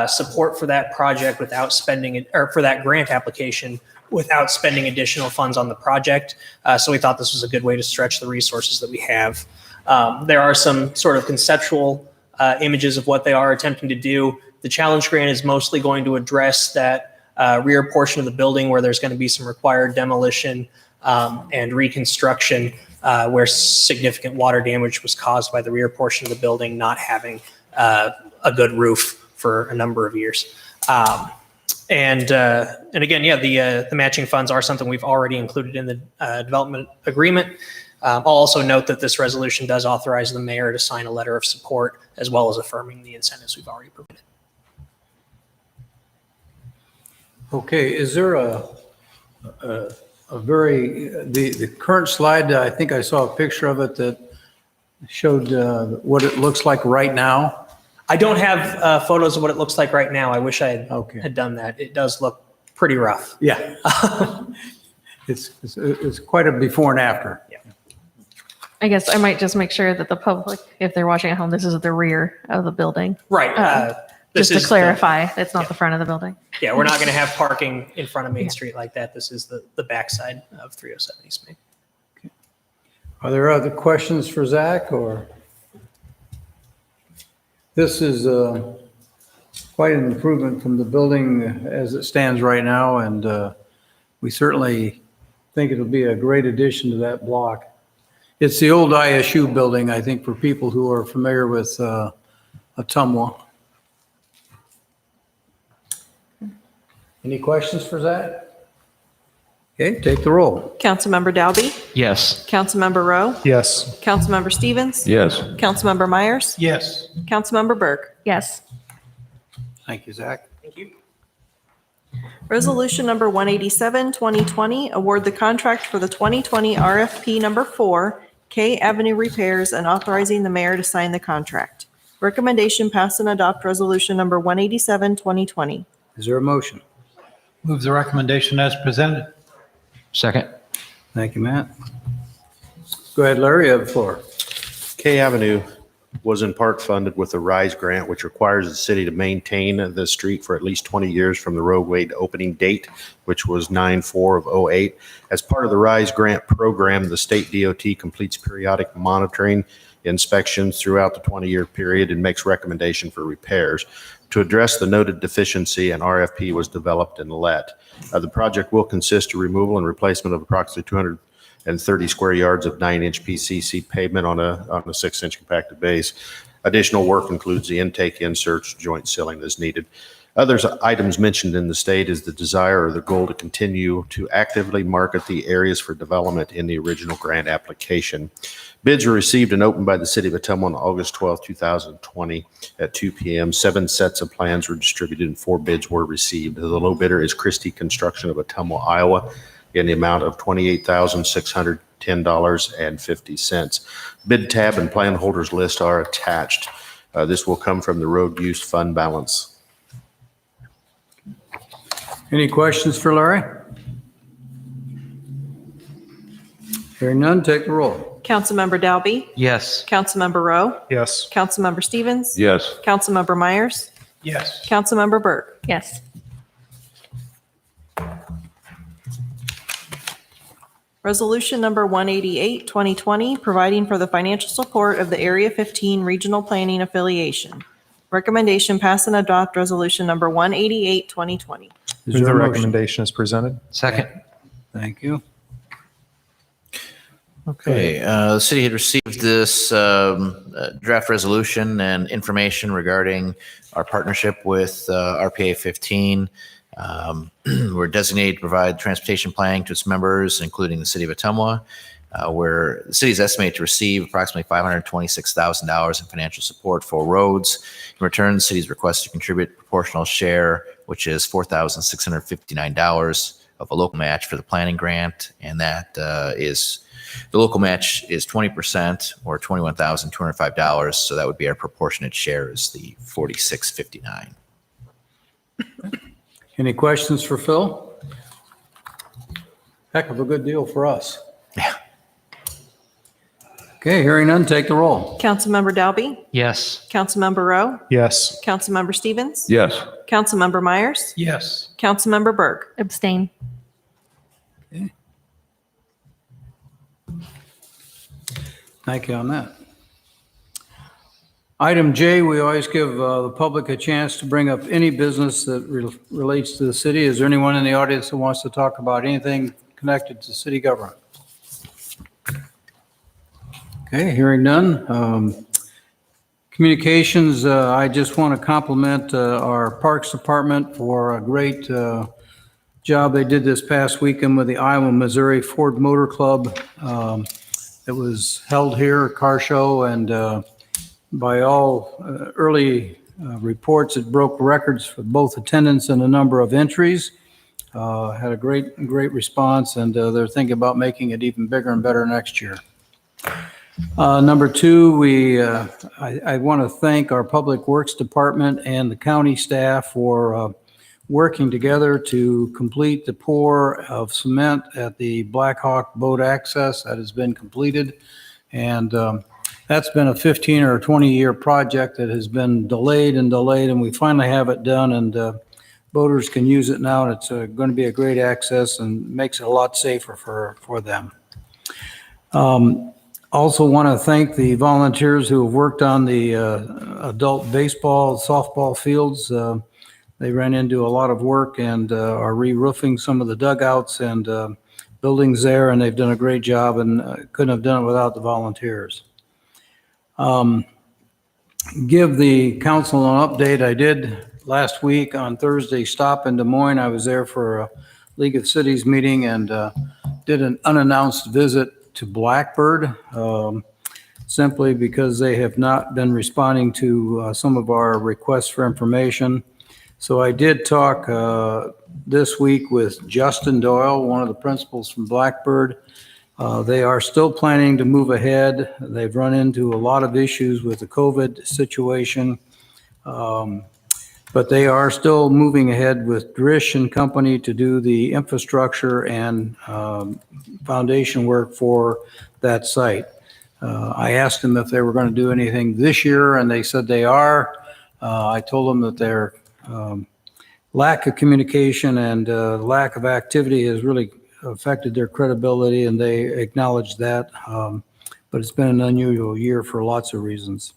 support for that project without spending it, or for that grant application without spending additional funds on the project. So we thought this was a good way to stretch the resources that we have. There are some sort of conceptual images of what they are attempting to do. The challenge grant is mostly going to address that rear portion of the building where there's going to be some required demolition and reconstruction where significant water damage was caused by the rear portion of the building not having a good roof for a number of years. And again, yeah, the matching funds are something we've already included in the development agreement. I'll also note that this resolution does authorize the mayor to sign a letter of support as well as affirming the incentives we've already provided. Okay, is there a very, the current slide, I think I saw a picture of it that showed what it looks like right now? I don't have photos of what it looks like right now. I wish I had done that. It does look pretty rough. Yeah. It's quite a before and after. Yeah. I guess I might just make sure that the public, if they're watching at home, this is the rear of the building. Right. Just to clarify, it's not the front of the building. Yeah, we're not going to have parking in front of Main Street like that. This is the backside of 307 East Main. Are there other questions for Zach, or? This is quite an improvement from the building as it stands right now, and we certainly think it'll be a great addition to that block. It's the old ISU building, I think, for people who are familiar with Ottumwa. Any questions for Zach? Okay, take the roll. Councilmember Dalby? Yes. Councilmember Rowe? Yes. Councilmember Stevens? Yes. Councilmember Myers? Yes. Councilmember Burke? Yes. Thank you, Zach. Thank you. Resolution number 187, 2020, award the contract for the 2020 RFP number 4, K Avenue repairs, and authorizing the mayor to sign the contract. Recommendation pass and adopt resolution number 187, 2020. Is there a motion? Move the recommendation as presented. Second. Thank you, Matt. Go ahead, Larry, you have the floor. K Avenue was in part funded with the RISE grant, which requires the city to maintain the street for at least 20 years from the roadway opening date, which was 9/4/08. As part of the RISE grant program, the state DOT completes periodic monitoring inspections throughout the 20-year period and makes recommendation for repairs. To address the noted deficiency, an RFP was developed and let. The project will consist of removal and replacement of approximately 230 square yards of 9-inch PCC pavement on a 6-inch compacted base. Additional work includes the intake inserts, joint sealing as needed. Other items mentioned in the state is the desire or the goal to continue to actively market the areas for development in the original grant application. Bids were received and opened by the city of Ottumwa on August 12, 2020 at 2 p.m. 7 sets of plans were distributed and 4 bids were received. The low bidder is Christie Construction of Ottumwa, Iowa, in the amount of $28,610.50. Bid tab and plan holders list are attached. This will come from the road use fund balance. Any questions for Larry? Hearing none, take the roll. Councilmember Dalby? Yes. Councilmember Rowe? Yes. Councilmember Stevens? Yes. Councilmember Myers? Yes. Councilmember Burke? Yes. Resolution number 188, 2020, providing for the financial support of the Area 15 Regional Planning Affiliation. Recommendation pass and adopt resolution number 188, 2020. Is Move there the a motion? recommendation is presented. Second. Thank you. Okay, the city had received this draft resolution and information regarding our partnership with RPA 15. We're designated to provide transportation planning to its members, including the city of Ottumwa, where the city is estimated to receive approximately $526,000 in financial support for roads. In return, the city is requested to contribute a proportional share, which is $4,659 of a local match for the planning grant, and that is the local match is 20% or $21,205. So that would be our proportionate share is the $4,659. Any questions for Phil? Heck of a good deal for us. Yeah. Okay, hearing none, take the roll. Councilmember Dalby? Yes. Councilmember Rowe? Yes. Councilmember Stevens? Yes. Councilmember Myers? Yes. Councilmember Burke? Abstain. Thank you on that. Item J, we always give the public a chance to bring up any business that relates to the city. Is there anyone in the audience that wants to talk about anything connected to city government? Okay, hearing none. Communications, I just want to compliment our Parks Department for a great job they did this past weekend with the Iowa Missouri Ford Motor Club. It was held here, a car show, and by all early reports, it broke records for both attendance and a number of entries. Had a great response, and they're thinking about making it even bigger and better next year. Number two, I want to thank our Public Works Department and the county staff for working together to complete the pour of cement at the Black Hawk Boat Access that has been completed. And that's been a 15 or 20-year project that has been delayed, and we finally have it done, and boaters can use it now, and it's going to be a great access and makes it a lot safer for them. Also want to thank the volunteers who have worked on the adult baseball, softball fields. They ran into a lot of work and are re-roofing some of the dugouts and buildings there, and they've done a great job, and couldn't have done it without the volunteers. Give the council an update. I did last week on Thursday stop in Des Moines. I was there for a League of Cities meeting and did an unannounced visit to Blackbird, simply because they have not been responding to some of our requests for information. So I did talk this week with Justin Doyle, one of the principals from Blackbird. They are still planning to move ahead. They've run into a lot of issues with the COVID situation, but they are still moving ahead with Drish and Company to do the infrastructure and foundation work for that site. I asked them if they were going to do anything this year, and they said they are. I told them that their lack of communication and lack of activity has really affected their credibility, and they acknowledged that. But it's been an unusual year for lots of reasons.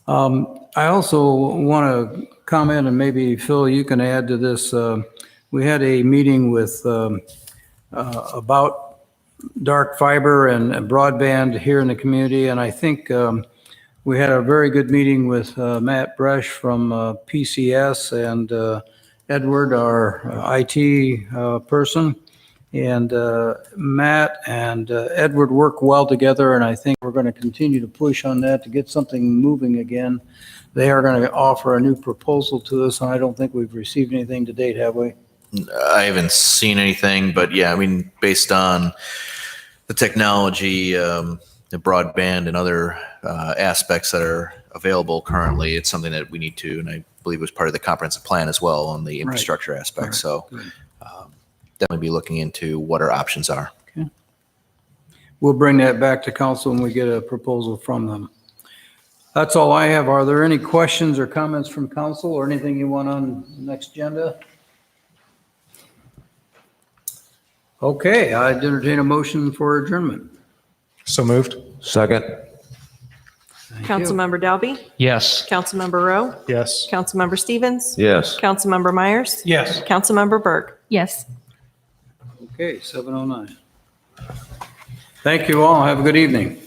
I also want to comment, and maybe Phil, you can add to this. We had a meeting with about dark fiber and broadband here in the community, and I think we had a very good meeting with Matt Bresch from PCS and Edward, our IT person. And Matt and Edward work well together, and I think we're going to continue to push on that to get something moving again. They are going to offer a new proposal to us, and I don't think we've received anything to date, have we? I haven't seen anything, but yeah, I mean, based on the technology, the broadband and other aspects that are available currently, it's something that we need to, and I believe was part of the comprehensive plan as well on the infrastructure aspect. Right. So definitely be looking into what our options are. Okay. We'll bring that back to council when we get a proposal from them. That's all I have. Are there any questions or comments from council or anything you want on the next agenda? Okay, I'd entertain a motion for adjournment. So moved. Second. Councilmember Dalby? Yes. Councilmember Rowe? Yes. Councilmember Stevens? Yes. Councilmember Myers? Yes. Councilmember Burke? Yes. Okay, 7:09. Thank you all. Have a good evening.